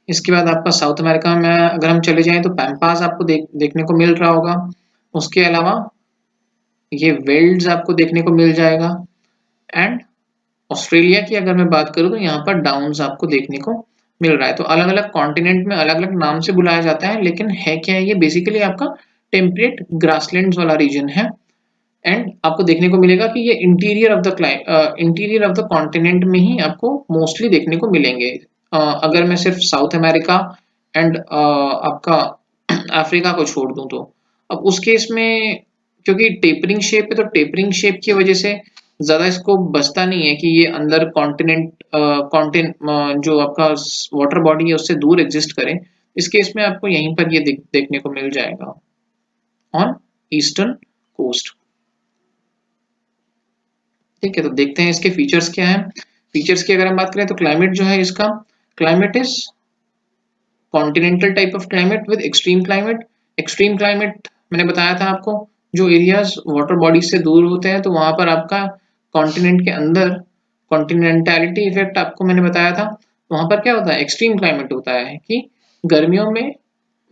इसके बाद आपका साउथ अमेरिका में अगर हम चले जाएं तो पैम्पास आपको देखने को मिल रहा होगा। उसके अलावा ये वेल्ड्स आपको देखने को मिल जाएगा। एंड ऑस्ट्रेलिया की अगर मैं बात करूं तो यहाँ पर डाउन्स आपको देखने को मिल रहा है। तो अलग अलग कॉन्टिनेंट में अलग अलग नाम से बुलाया जाता है, लेकिन है क्या है, ये बेसिकली आपका टेम्परेट ग्रासलैंड्स वाला रीजन है। एंड आपको देखने को मिलेगा कि ये इंटीरियर ऑफ द कॉन्टिनेंट में ही आपको मोस्टली देखने को मिलेंगे। अगर मैं सिर्फ साउथ अमेरिका एंड आपका अफ्रीका को छोड़ दूं तो अब उस केस में क्योंकि टेपरिंग शेप है तो टेपरिंग शेप की वजह से ज्यादा इसको बचता नहीं है कि ये अंदर कॉन्टिनेंट जो आपका वाटर बॉडी है उससे दूर एग्जिस्ट करे। इस केस में आपको यहीं पर ये देखने को मिल जाएगा ऑन ईस्टर्न कोस्ट। ठीक है, तो देखते हैं इसके फीचर्स क्या है। फीचर्स की अगर हम बात करें तो क्लाइमेट जो है इसका, climate is continental type of climate with extreme climate. Extreme climate मैंने बताया था आपको, जो एरियाज वाटर बॉडी से दूर होते हैं तो वहां पर आपका कॉन्टिनेंट के अंदर कॉन्टिनेंटैलिटी इफेक्ट आपको मैंने बताया था। वहां पर क्या होता है, एक्सट्रीम क्लाइमेट होता है कि गर्मियों में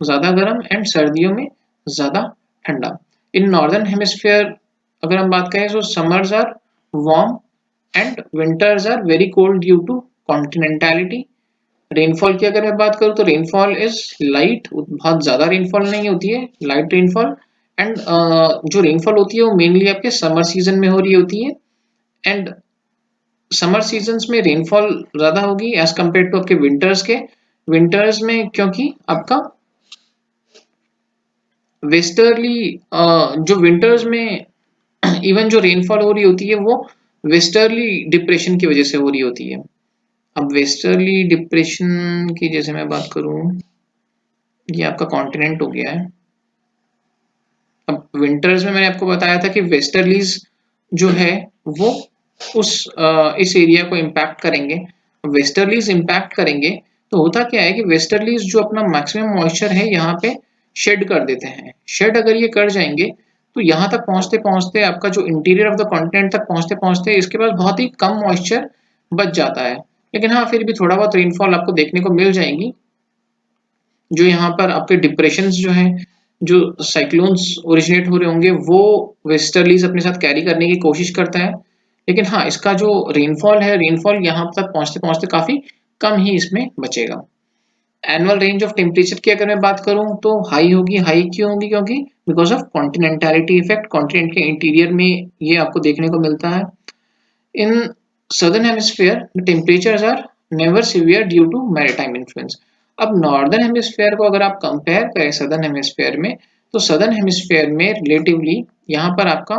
ज्यादा गर्म एंड सर्दियों में ज्यादा ठंडा। इन नॉर्दर्न हेमिस्फीयर अगर हम बात करें तो summers are warm and winters are very cold due to continentality. Rainfall की अगर मैं बात करूँ तो रेनफॉल इज लाइट, बहुत ज्यादा रेनफॉल नहीं होती है, लाइट रेनफॉल। एंड जो रेनफॉल होती है वो मेनली आपके समर सीजन में हो रही होती है। एंड समर सीजन्स में रेनफॉल ज्यादा होगी एज कम्पेयर टू आपके विंटर्स के। विंटर्स में क्योंकि आपका वेस्टर्ली जो विंटर्स में इवन जो रेनफॉल हो रही होती है वो वेस्टर्ली डिप्रेशन की वजह से हो रही होती है। अब वेस्टर्ली डिप्रेशन की जैसे मैं बात करूं, ये आपका कॉन्टिनेंट हो गया है। अब विंटर्स में मैंने आपको बताया था कि वेस्टर्लीज जो है वो इस एरिया को इम्पैक्ट करेंगे। वेस्टर्लीज इम्पैक्ट करेंगे तो होता क्या है कि वेस्टर्लीज जो अपना मैक्सिमम मॉइस्चर है यहाँ पे शेड कर देते हैं। शेड अगर ये कर जाएंगे तो यहाँ तक पहुंचते पहुंचते आपका जो इंटीरियर ऑफ द कॉन्टिनेंट तक पहुंचते पहुंचते इसके पास बहुत ही कम मॉइस्चर बच जाता है। लेकिन हाँ, फिर भी थोड़ा बहुत रेनफॉल आपको देखने को मिल जाएगी। जो यहाँ पर आपके डिप्रेशन जो हैं, जो साइक्लोन्स ओरिजिनेट हो रहे होंगे वो वेस्टर्लीज अपने साथ कैरी करने की कोशिश करता है। लेकिन हाँ, इसका जो रेनफॉल है, रेनफॉल यहाँ तक पहुंचते पहुंचते काफी कम ही इसमें बचेगा। एनुअल रेंज ऑफ टेम्परेचर की अगर मैं बात करूं तो हाई होगी। हाई क्यों होगी? क्योंकि बिकॉज ऑफ कॉन्टिनेंटैलिटी इफेक्ट, कॉन्टिनेंट के इंटीरियर में ये आपको देखने को मिलता है। इन southern hemisphere the temperatures are never severe due to maritime influence। अब नॉर्दर्न हेमिस्फेयर को अगर आप कंपेयर करें सदर्न हेमिस्फेयर में, तो सदर्न हेमिस्फेयर में रिलेटिवली यहाँ पर आपका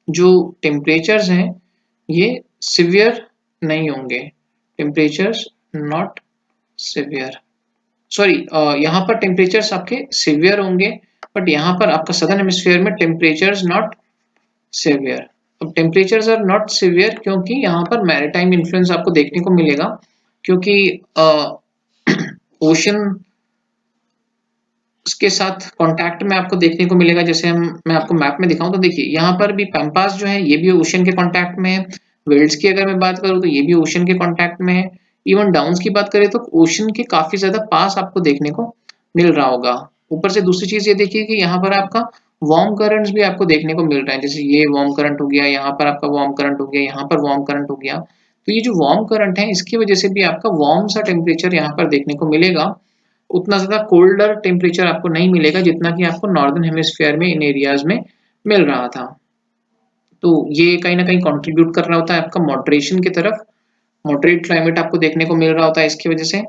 जो टेम्परेचर्स हैं ये सिवियर नहीं होंगे। टेम्परेचर्स नॉट सिवियर, सॉरी, यहाँ पर टेम्परेचर्स आपके सिवियर होंगे, बट यहाँ पर आपका सदर्न हेमिस्फेयर में टेम्परेचर्स नॉट सिवियर। अब टेम्परेचर्स आर नॉट सिवियर क्योंकि यहाँ पर मैरिटाइम इन्फ्लुएंस आपको देखने को मिलेगा, क्योंकि ओशन के साथ कांटेक्ट में आपको देखने को मिलेगा। जैसे मैं आपको मैप में दिखाऊं तो देखिए यहाँ पर भी पैम्पास जो है ये भी ओशन के कांटेक्ट में है। वेल्स की अगर मैं बात करूँ तो ये भी ओशन के कांटेक्ट में है। इवन डाउन्स की बात करें तो ओशन के काफी ज्यादा पास आपको देखने को मिल रहा होगा। ऊपर से दूसरी चीज ये देखिए कि यहाँ पर आपका वार्म करंट्स भी आपको देखने को मिल रहे हैं। जैसे ये वार्म करंट हो गया, यहाँ पर आपका वार्म करंट हो गया, यहाँ पर वार्म करंट हो गया। तो ये जो वार्म करंट है इसकी वजह से भी आपका वार्म सा टेम्परेचर यहाँ पर देखने को मिलेगा। उतना ज्यादा कोल्डर टेम्परेचर आपको नहीं मिलेगा जितना कि आपको नॉर्दर्न हेमिस्फीयर में इन एरियाज में मिल रहा था। तो ये कहीं ना कहीं कंट्रीब्यूट कर रहा होता है आपका मॉडरेशन की तरफ। मॉडरेट क्लाइमेट आपको देखने को मिल रहा होता है इसकी वजह से।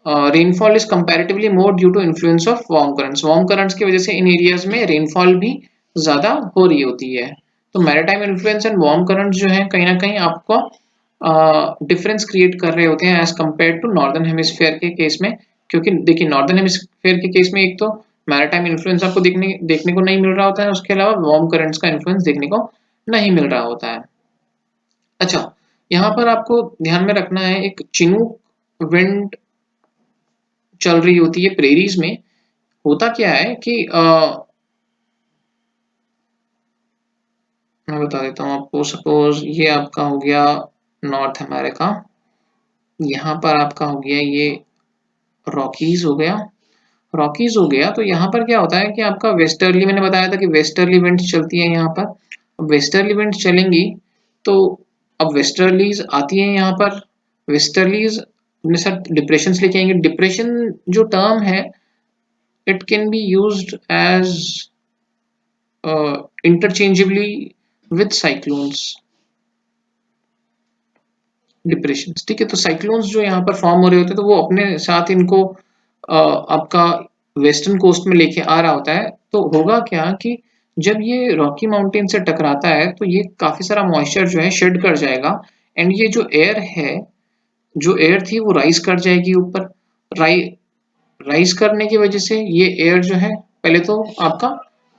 Rainfall is comparatively more due to influence of warm currents. Warm currents की वजह से इन एरियाज में रेनफॉल भी ज्यादा हो रही होती है। तो maritime influence and warm currents जो है कहीं ना कहीं आपको डिफरेंस क्रिएट कर रहे होते हैं as compare to northern hemisphere के केस में। क्योंकि देखिए नॉर्दर्न हेमिस्फीयर के केस में एक तो मैरिटाइम इन्फ्लुएंस आपको देखने को नहीं मिल रहा होता है, उसके अलावा वार्म करंट्स का इन्फ्लुएंस देखने को नहीं मिल रहा होता है। अच्छा, यहाँ पर आपको ध्यान में रखना है, एक चिनूक विंड चल रही होती है प्रेरीज में। होता क्या है कि मैं बता देता हूँ आपको। सपोज ये आपका हो गया नॉर्थ अमेरिका, यहाँ पर आपका हो गया ये रॉकीज हो गया। रॉकीज हो गया तो यहाँ पर क्या होता है कि आपका वेस्टर्ली, मैंने बताया था कि वेस्टर्ली विंड्स चलती है यहाँ पर। अब वेस्टर्ली विंड्स चलेंगी तो अब वेस्टर्लीज आती है यहाँ पर। वेस्टर्लीज अपने साथ डिप्रेशंस लेके आएंगे। डिप्रेशन जो टर्म है it can be used as interchangeably with cyclones. Depression, ठीक है। तो साइक्लोन्स जो यहाँ पर फॉर्म हो रहे होते हैं तो वो अपने साथ इनको आपका वेस्टर्न कोस्ट में लेके आ रहा होता है। तो होगा क्या कि जब ये रॉकी माउंटेन से टकराता है तो ये काफी सारा मॉइस्चर जो है शेड कर जाएगा, एंड ये जो एयर है, जो एयर थी वो राइज कर जाएगी ऊपर। राइ राइज करने की वजह से ये एयर जो है पहले तो आपका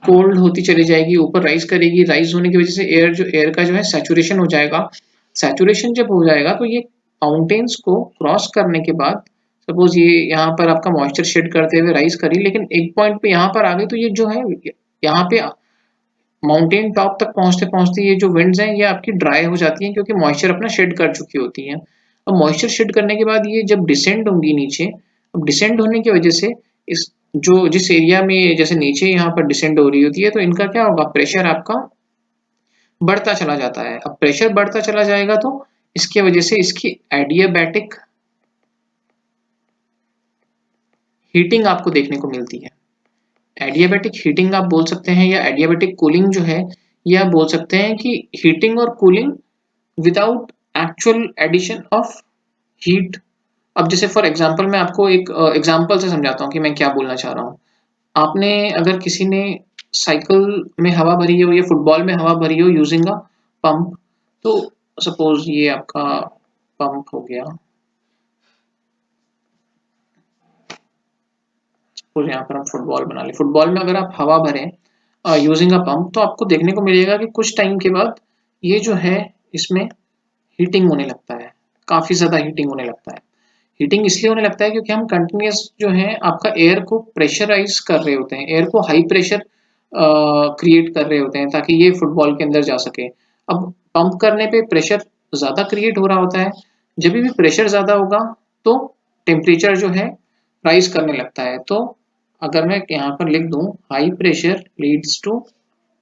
कोल्ड होती चली जाएगी, ऊपर राइज करेगी, राइज होने की वजह से एयर का जो है सैचुरेशन हो जाएगा। सैचुरेशन जब हो जाएगा तो ये माउंटेन्स को क्रॉस करने के बाद, सपोज ये यहाँ पर आपका मॉइस्चर शेड करते हुए राइज करी, लेकिन एक पॉइंट पे यहाँ पर आ गई तो ये जो है यहाँ पे माउंटेन टॉप तक पहुंचते पहुंचते ये जो विंड्स हैं ये आपकी ड्राई हो जाती हैं, क्योंकि मॉइस्चर अपना शेड कर चुकी होती हैं। अब मॉइस्चर शेड करने के बाद ये जब डिसेंड होंगी नीचे, अब डिसेंड होने की वजह से इस जो जिस एरिया में जैसे नीचे यहाँ पर डिसेंड हो रही होती है तो इनका क्या होगा, प्रेशर आपका बढ़ता चला जाता है। अब प्रेशर बढ़ता चला जाएगा तो इसकी वजह से इसकी एडियाबैटिक हीटिंग आपको देखने को मिलती है। एडियाबैटिक हीटिंग आप बोल सकते हैं, या एडियाबैटिक कूलिंग जो है ये आप बोल सकते हैं कि हीटिंग और cooling without actual addition of heat. अब जैसे फॉर एग्जांपल मैं आपको एक एग्जांपल से समझाता हूँ कि मैं क्या बोलना चाह रहा हूँ। आपने अगर किसी ने साइकिल में हवा भरी हो या फुटबॉल में हवा भरी हो यूजिंग अ पंप, तो सपोज ये आपका पंप हो गया, सपोज यहाँ पर हम फुटबॉल बना ले, फुटबॉल में अगर आप हवा भरें यूजिंग अ पंप तो आपको देखने को मिलेगा कि कुछ टाइम के बाद ये जो है इसमें हीटिंग होने लगता है, काफी ज्यादा हीटिंग होने लगता है। हीटिंग इसलिए होने लगता है क्योंकि हम कंटिन्यूस जो है आपका एयर को प्रेशराइज कर रहे होते हैं, एयर को हाई प्रेशर क्रिएट कर रहे होते हैं ताकि ये फुटबॉल के अंदर जा सके। अब पंप करने पे प्रेशर ज्यादा क्रिएट हो रहा होता है, जब भी प्रेशर ज्यादा होगा तो टेम्परेचर जो है राइज करने लगता है। तो अगर मैं यहाँ पर लिख दूं high pressure leads to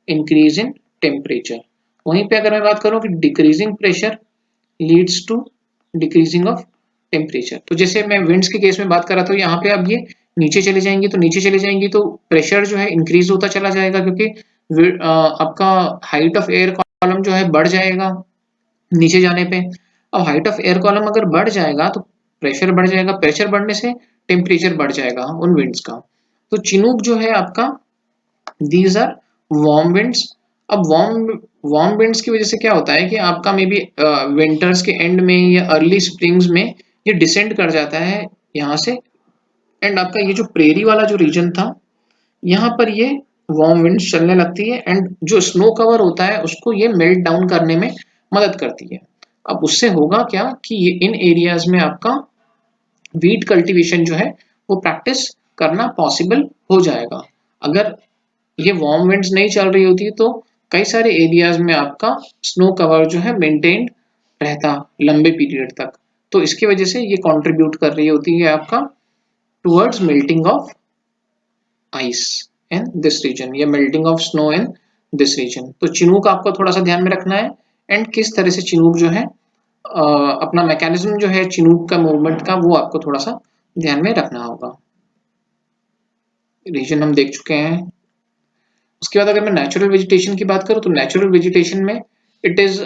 increase in temperature, वहीं पे अगर मैं बात करूं कि decreasing pressure leads to decreasing of temperature. तो जैसे मैं विंड्स के केस में बात कर रहा था, यहाँ पे अब ये नीचे चले जाएंगी, तो नीचे चले जाएंगी तो प्रेशर जो है इंक्रीज होता चला जाएगा, क्योंकि आपका हाइट ऑफ एयर कॉलम जो है बढ़ जाएगा नीचे जाने पे। अब हाइट ऑफ एयर कॉलम अगर बढ़ जाएगा तो प्रेशर बढ़ जाएगा, प्रेशर बढ़ने से टेम्परेचर बढ़ जाएगा उन विंड्स का। तो चिनूक जो है आपका, दीज आर वार्म विंड्स। अब वार्म विंड्स की वजह से क्या होता है कि आपका मे बी विंटर्स के एंड में या अर्ली स्प्रिंग्स में ये डिसेंड कर जाता है यहाँ से, एंड आपका ये जो प्रेरी वाला जो रीजन था यहाँ पर ये वार्म विंड्स चलने लगती है, एंड जो स्नो कवर होता है उसको ये मेल्ट डाउन करने में मदद करती है। अब उससे होगा क्या कि ये इन एरियाज में आपका वीट कल्टीवेशन जो है वो प्रैक्टिस करना पॉसिबल हो जाएगा। अगर ये वार्म विंड्स नहीं चल रही होती तो कई सारे एरियाज में आपका स्नो कवर जो है मेंटेन्ड रहता लंबे पीरियड तक। तो इसकी वजह से ये कंट्रीब्यूट कर रही होती है आपका towards melting of ice in this region या melting of snow in this region. तो चिनूक आपको थोड़ा सा ध्यान में रखना है, एंड किस तरह से चिनूक जो है अपना मैकेनिज्म जो है चिनूक का मूवमेंट का वो आपको थोड़ा सा ध्यान में रखना होगा। रीजन हम देख चुके हैं। उसके बाद अगर मैं नेचुरल वेजिटेशन की बात करूं तो नेचुरल वेजिटेशन में इट इज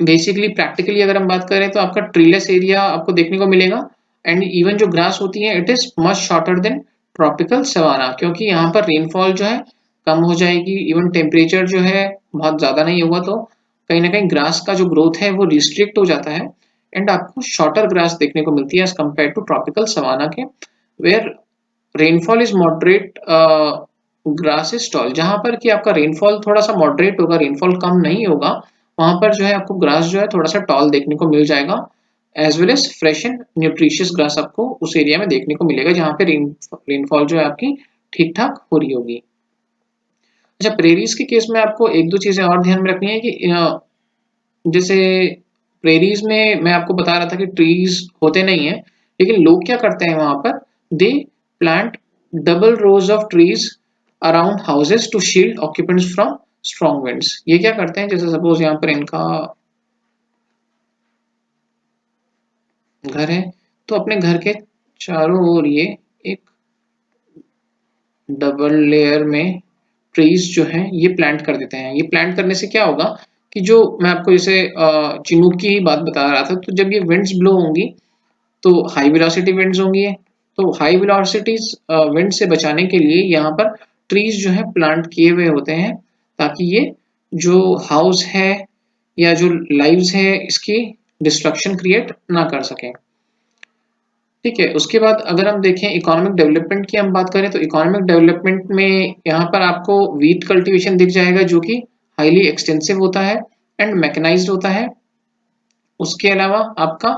बेसिकली प्रैक्टिकली अगर हम बात करें तो आपका ट्रीलेस एरिया आपको देखने को मिलेगा, एंड इवन जो ग्रास होती है it is much shorter than tropical savanna, क्योंकि यहाँ पर रेनफॉल जो है कम हो जाएगी, इवन टेम्परेचर जो है बहुत ज्यादा नहीं होगा, तो कहीं ना कहीं ग्रास का जो ग्रोथ है वो रिस्ट्रिक्ट हो जाता है, एंड आपको शॉर्टर ग्रास देखने को मिलती है as compare to tropical savanna के, where rainfall is moderate, grass is tall. जहां पर कि आपका रेनफॉल थोड़ा सा मॉडरेट होगा, रेनफॉल कम नहीं होगा, वहां पर जो है आपको ग्रास जो है थोड़ा सा टॉल देखने को मिल जाएगा, as well as fresh and nutritious grass आपको उस एरिया में देखने को मिलेगा जहां पे रेनफॉल जो है आपकी ठीक ठाक हो रही होगी। अच्छा, प्रेरीज के केस में आपको एक दो चीजें और ध्यान में रखनी है कि जैसे प्रेरीज में मैं आपको बता रहा था कि ट्रीज होते नहीं है, लेकिन लोग क्या करते हैं वहां पर, they plant double rows of trees around houses to shield occupants from strong winds. ये क्या करते हैं, जैसे सपोज यहाँ पर इनका घर है तो अपने घर के चारों ओर ये एक डबल लेयर में ट्रीज जो है ये प्लांट कर देते हैं। ये प्लांट करने से क्या होगा कि जो मैं आपको जैसे चिनूक की बात बता रहा था, तो जब ये विंड्स ब्लो होंगी तो हाई वेलोसिटी विंड्स होंगी, तो हाई वेलोसिटीज विंड से बचाने के लिए यहाँ पर ट्रीज जो है प्लांट किए हुए होते हैं ताकि ये जो हाउस है या जो लाइव्स है इसकी डिस्ट्रक्शन क्रिएट ना कर सके। ठीक है, उसके बाद अगर हम देखें इकोनॉमिक डेवलपमेंट की हम बात करें तो इकोनॉमिक डेवलपमेंट में यहाँ पर आपको वीट कल्टीवेशन दिख जाएगा जो कि हाईली एक्सटेंसिव होता है एंड मैकेनाइज्ड होता है। उसके अलावा आपका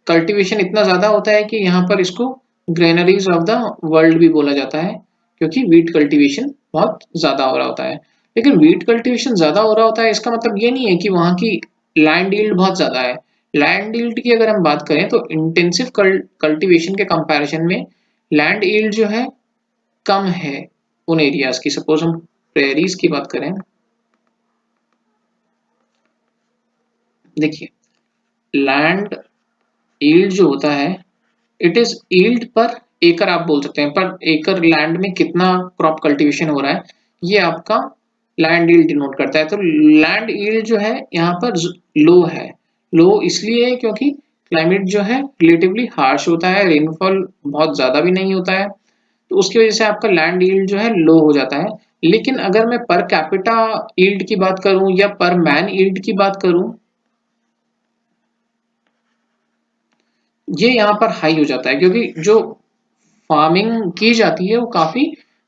कल्टीवेशन इतना ज़्यादा होता है कि यहाँ पर इसको ग्रेनरीज ऑफ द वर्ल्ड भी बोला जाता है क्योंकि वीट कल्टीवेशन बहुत ज़्यादा हो रहा होता है। लेकिन वीट कल्टीवेशन ज़्यादा हो रहा होता है इसका मतलब ये नहीं है कि वहाँ की लैंड यील्ड बहुत ज़्यादा है। लैंड यील्ड की अगर हम बात करें तो इंटेंसिव कल्टीवेशन के कंपैरिजन में लैंड यील्ड जो है कम है उन एरियाज की। सपोज हम प्रेरीज की बात करें, देखिए लैंड यील्ड जो होता है इट इज यील्ड पर एकड़ आप बोल सकते हैं, पर एकड़ लैंड में कितना क्रॉप कल्टीवेशन हो रहा है ये आपका लैंड यील्ड डिनोट करता है। तो लैंड यील्ड जो है यहाँ पर लो है। लो इसलिए है क्योंकि क्लाइमेट जो है रिलेटिवली हार्श होता है, रेनफॉल बहुत ज़्यादा भी नहीं होता है, तो उसकी वजह से आपका लैंड यील्ड जो है लो हो जाता है। लेकिन अगर मैं पर कैपिटा यील्ड की बात करूं या पर मैन यील्ड की बात करूं ये यहाँ पर हाई हो जाता है क्योंकि जो फार्मिंग की जाती है वो काफी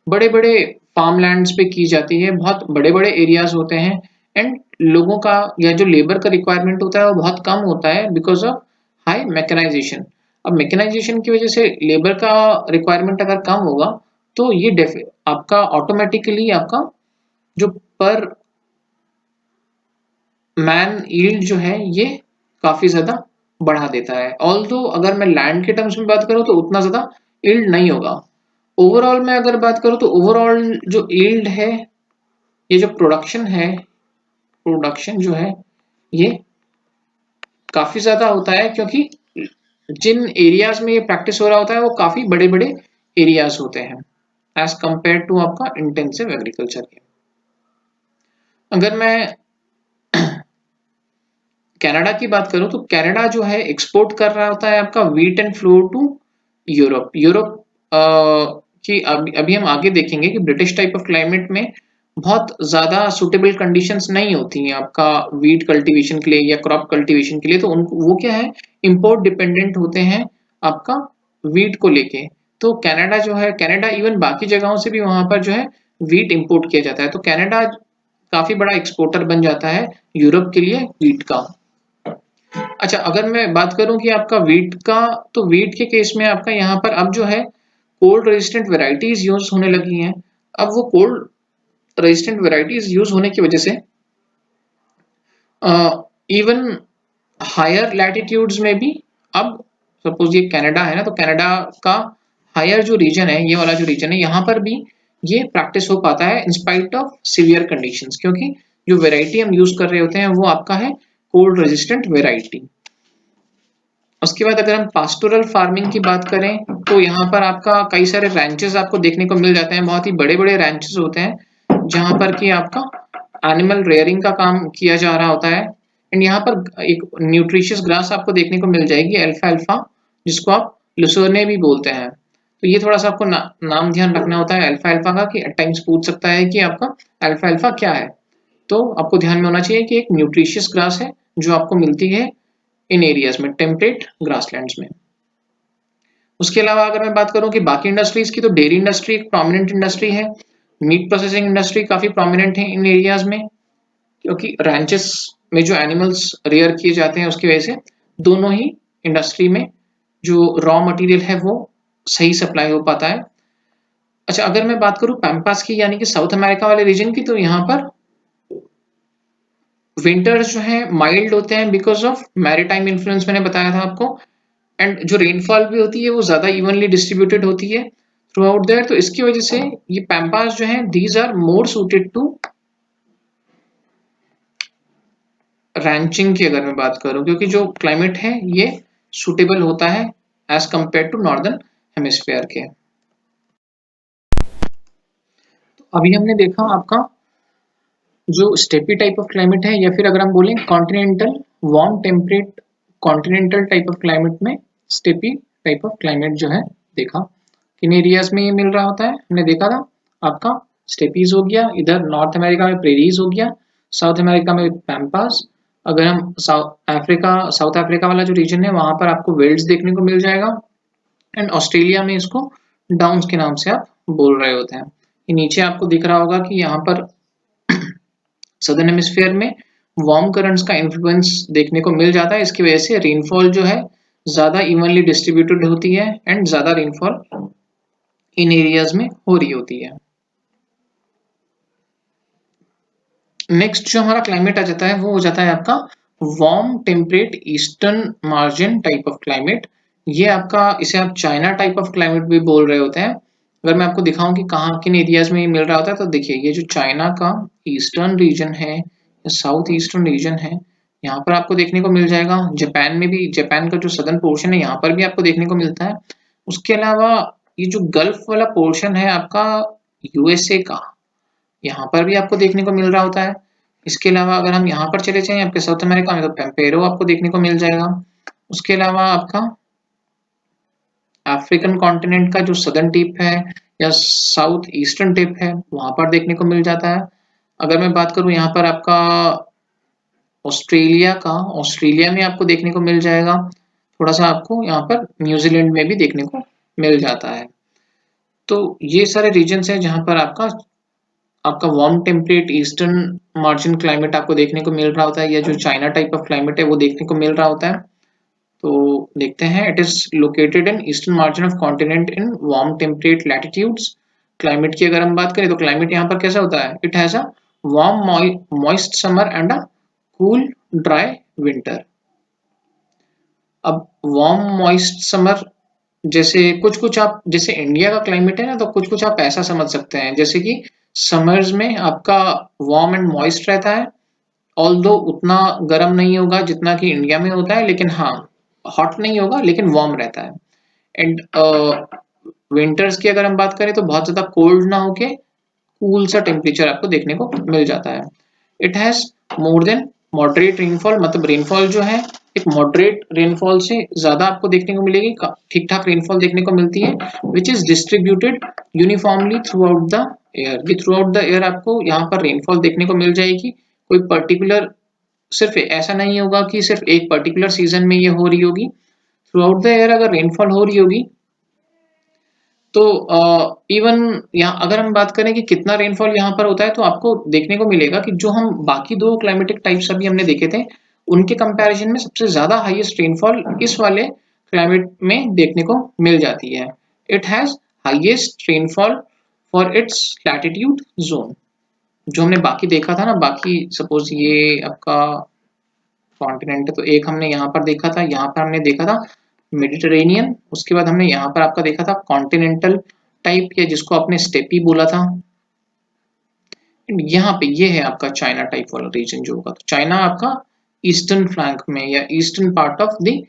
बड़े बड़े फार्मलैंड्स पे की जाती है, बहुत बड़े बड़े एरियाज होते हैं एंड लोगों का या जो लेबर का रिक्वायरमेंट होता है वो बहुत कम होता है बिकॉज ऑफ हाई मैकेनाइजेशन। अब मैकेनाइजेशन की वजह से लेबर का रिक्वायरमेंट अगर कम होगा तो ये आपका ऑटोमेटिकली आपका जो पर मैन यील्ड जो है ये काफी ज्यादा बढ़ा देता है। ऑल्दो अगर मैं लैंड के टर्म्स में बात करूं तो उतना ज्यादा यील्ड नहीं होगा। ओवरऑल में अगर बात करूं तो ओवरऑल जो यील्ड है ये जो प्रोडक्शन जो है ये काफी ज्यादा होता है क्योंकि जिन एरियाज में ये प्रैक्टिस हो रहा होता है वो काफी बड़े बड़े एरियाज होते हैं एज कंपेयर टू आपका इंटेंसिव एग्रीकल्चर के। अगर मैं कनाडा की बात करूं तो कनाडा जो है एक्सपोर्ट कर रहा होता है आपका wheat and flour to Europe. Europe की अभी हम आगे देखेंगे कि ब्रिटिश टाइप ऑफ क्लाइमेट में बहुत ज़्यादा सुटेबल कंडीशंस नहीं होती हैं आपका व्हीट कल्टीवेशन के लिए या क्रॉप कल्टीवेशन के लिए, तो उनको वो क्या है इंपोर्ट डिपेंडेंट होते हैं आपका व्हीट को लेके। तो कनाडा जो है, कनाडा इवन बाकी जगहों से भी वहां पर जो है व्हीट इंपोर्ट किया जाता है, तो कनाडा काफी बड़ा एक्सपोर्टर बन जाता है यूरोप के लिए व्हीट का। अच्छा, अगर मैं बात करूं कि आपका वीट का, तो वीट के केस में आपका यहाँ पर अब जो है कोल्ड रेजिस्टेंट वेराइटीज यूज होने लगी हैं। अब वो कोल्ड रेजिस्टेंट वेराइटीज यूज होने की वजह से इवन हायर लैटिट्यूड्स में भी, अब सपोज ये कनाडा है ना, तो कनाडा का हायर जो रीजन है, ये वाला जो रीजन है, यहाँ पर भी ये प्रैक्टिस हो पाता है इंस्पाइट ऑफ सीवियर कंडीशंस, क्योंकि जो वेराइटी हम यूज कर रहे होते हैं वो आपका है कोल्ड रेजिस्टेंट वेराइटी। उसके बाद अगर हम पास्टोरल फार्मिंग की बात करें तो यहाँ पर आपका कई सारे रैंचेस आपको देखने को मिल जाते हैं, बहुत ही बड़े बड़े रैंचेस होते हैं जहाँ पर कि आपका एनिमल रेयरिंग का काम किया जा रहा होता है। एंड यहाँ पर एक न्यूट्रिशियस ग्रास आपको देखने को मिल जाएगी अल्फा अल्फा, जिसको आप लुसर्ने भी बोलते हैं। तो ये थोड़ा सा आपको नाम ध्यान रखना होता है अल्फा अल्फा का, कि एट टाइम्स पूछ सकता है कि आपका अल्फा अल्फा क्या है। तो आपको ध्यान में होना चाहिए कि एक न्यूट्रिशियस ग्रास है जो आपको मिलती है इन एरियाज में, टेम्परेट ग्रासलैंड्स में। उसके अलावा अगर मैं बात करूं कि बाकी इंडस्ट्रीज की, तो डेयरी इंडस्ट्री एक प्रोमिनेंट इंडस्ट्री है, मीट प्रोसेसिंग इंडस्ट्री काफी प्रोमिनेंट है इन एरियाज में, क्योंकि रैंचेस में जो एनिमल्स रेयर किए जाते हैं उसकी वजह से दोनों ही इंडस्ट्री में जो रॉ मटेरियल है वो सही सप्लाई हो पाता है। अच्छा, अगर मैं बात करूं पैम्पास की यानी कि साउथ अमेरिका वाले रीजन की, तो यहाँ पर विंटर्स जो है माइल्ड होते हैं बिकॉज ऑफ मैरीटाइम इन्फ्लुएंस, मैंने बताया था आपको, एंड जो रेनफॉल भी होती है वो ज्यादा इवनली डिस्ट्रीब्यूटेड होती है थ्रू आउट देयर। तो इसकी वजह से ये पैम्पास जो है these are more suited to ranching की अगर मैं बात करूं, क्योंकि जो क्लाइमेट है ये सुटेबल होता है as compare to northern hemisphere के। तो अभी हमने देखा आपका जो स्टेपी टाइप ऑफ क्लाइमेट है, या फिर अगर हम बोलें continental warm temperate continental type of climate में स्टेपी टाइप ऑफ क्लाइमेट जो है देखा किन एरियाज में ये मिल रहा होता है, हमने देखा था आपका स्टेपीज हो गया, इधर नॉर्थ अमेरिका में प्रेरीज हो गया, साउथ अमेरिका में पैम्पास। अगर हम साउथ अफ्रीका वाला जो रीजन है वहां पर आपको वेल्ड्स देखने को मिल जाएगा। एंड ऑस्ट्रेलिया में इसको डाउन्स के नाम से आप बोल रहे होते हैं। ये नीचे आपको दिख रहा होगा कि यहाँ पर सदर्न हेमिस्फीयर में वार्म करंट्स का इन्फ्लुएंस देखने को मिल जाता है। इसकी वजह से रेनफॉल जो है ज्यादा इवनली डिस्ट्रीब्यूटेड होती है एंड ज्यादा रेनफॉल इन एरियाज में हो रही होती है। नेक्स्ट जो हमारा क्लाइमेट आ जाता है वो हो जाता है आपका warm temperate eastern margin type of climate. ये आपका, इसे आप चाइना टाइप ऑफ क्लाइमेट भी बोल रहे होते हैं। अगर मैं आपको दिखाऊं कि कहाँ किन एरियाज में ये मिल रहा होता है तो देखिए ये जो चाइना का ईस्टर्न रीजन है या साउथ ईस्टर्न रीजन है, यहाँ पर आपको देखने को मिल जाएगा। जापान में भी, जापान का जो सदर्न पोर्शन है यहाँ पर भी आपको देखने को मिलता है। उसके अलावा ये जो गल्फ वाला पोर्शन है आपका यूएसए का, यहाँ पर भी आपको देखने को मिल रहा होता है। इसके अलावा अगर हम यहाँ पर चले जाएं आपके साउथ अमेरिका में तो पेम्पेरो आपको देखने को मिल जाएगा। उसके अलावा आपका अफ्रीकन कॉन्टिनेंट का जो सदर्न टिप है या साउथ ईस्टर्न टिप है वहां पर देखने को मिल जाता है। अगर मैं बात करूं यहाँ पर आपका ऑस्ट्रेलिया का, ऑस्ट्रेलिया में आपको देखने को मिल जाएगा। थोड़ा सा आपको यहाँ पर न्यूजीलैंड में भी देखने को मिल जाता है। तो ये सारे रीजन्स हैं जहां पर आपका आपका warm temperate eastern margin climate आपको देखने को मिल रहा होता है, या जो चाइना टाइप ऑफ क्लाइमेट है वो देखने को मिल रहा होता है। तो देखते हैं, it is located in eastern margin of continent in warm temperate latitudes. Climate की अगर हम बात करें तो क्लाइमेट यहाँ पर कैसा होता है, it has a warm moist summer and a cool dry winter. अब वार्म मॉइस्ट समर, जैसे कुछ कुछ आप, जैसे इंडिया का क्लाइमेट है ना, तो कुछ कुछ आप ऐसा समझ सकते हैं जैसे कि समर्स में आपका वार्म एंड मॉइस्ट रहता है, ऑल्दो उतना गर्म नहीं होगा जितना कि इंडिया में होता है, लेकिन हाँ हॉट नहीं होगा लेकिन वार्म रहता है। एंड विंटर्स की अगर हम बात करें तो बहुत ज्यादा कोल्ड ना होके कूल सा टेम्परेचर आपको देखने को मिल जाता है। It has more than moderate rainfall, मतलब रेनफॉल जो है एक मॉडरेट रेनफॉल से ज्यादा आपको देखने को मिलेगी, ठीक ठाक रेनफॉल देखने को मिलती है, which is distributed uniformly through out the air. ये थ्रू आउट द एयर आपको यहाँ पर रेनफॉल देखने को मिल जाएगी। कोई पर्टिकुलर, सिर्फ ऐसा नहीं होगा कि सिर्फ एक पर्टिकुलर सीजन में ये हो रही होगी, थ्रू आउट द एयर अगर रेनफॉल हो रही होगी तो इवन यहाँ अगर हम बात करें कि कितना रेनफॉल यहाँ पर होता है तो आपको देखने को मिलेगा कि जो हम बाकी दो क्लाइमेटिक टाइप्स अभी हमने देखे थे उनके कंपैरिजन में सबसे ज्यादा हाईएस्ट रेनफॉल इस वाले क्लाइमेट में देखने को मिल जाती है। It has highest rainfall for its latitude zone. जो हमने बाकी देखा था ना, बाकी सपोज ये आपका कॉन्टिनेंट है तो एक हमने यहाँ पर देखा था, यहाँ पर हमने देखा था मेडिटेरेनियन, उसके बाद हमने यहाँ पर आपका देखा था कॉन्टिनेंटल टाइप, या जिसको आपने स्टेपी बोला था। यहाँ पे ये है आपका चाइना टाइप वाला रीजन जो होगा, तो चाइना आपका ईस्टर्न फ्लैंक में या eastern part of the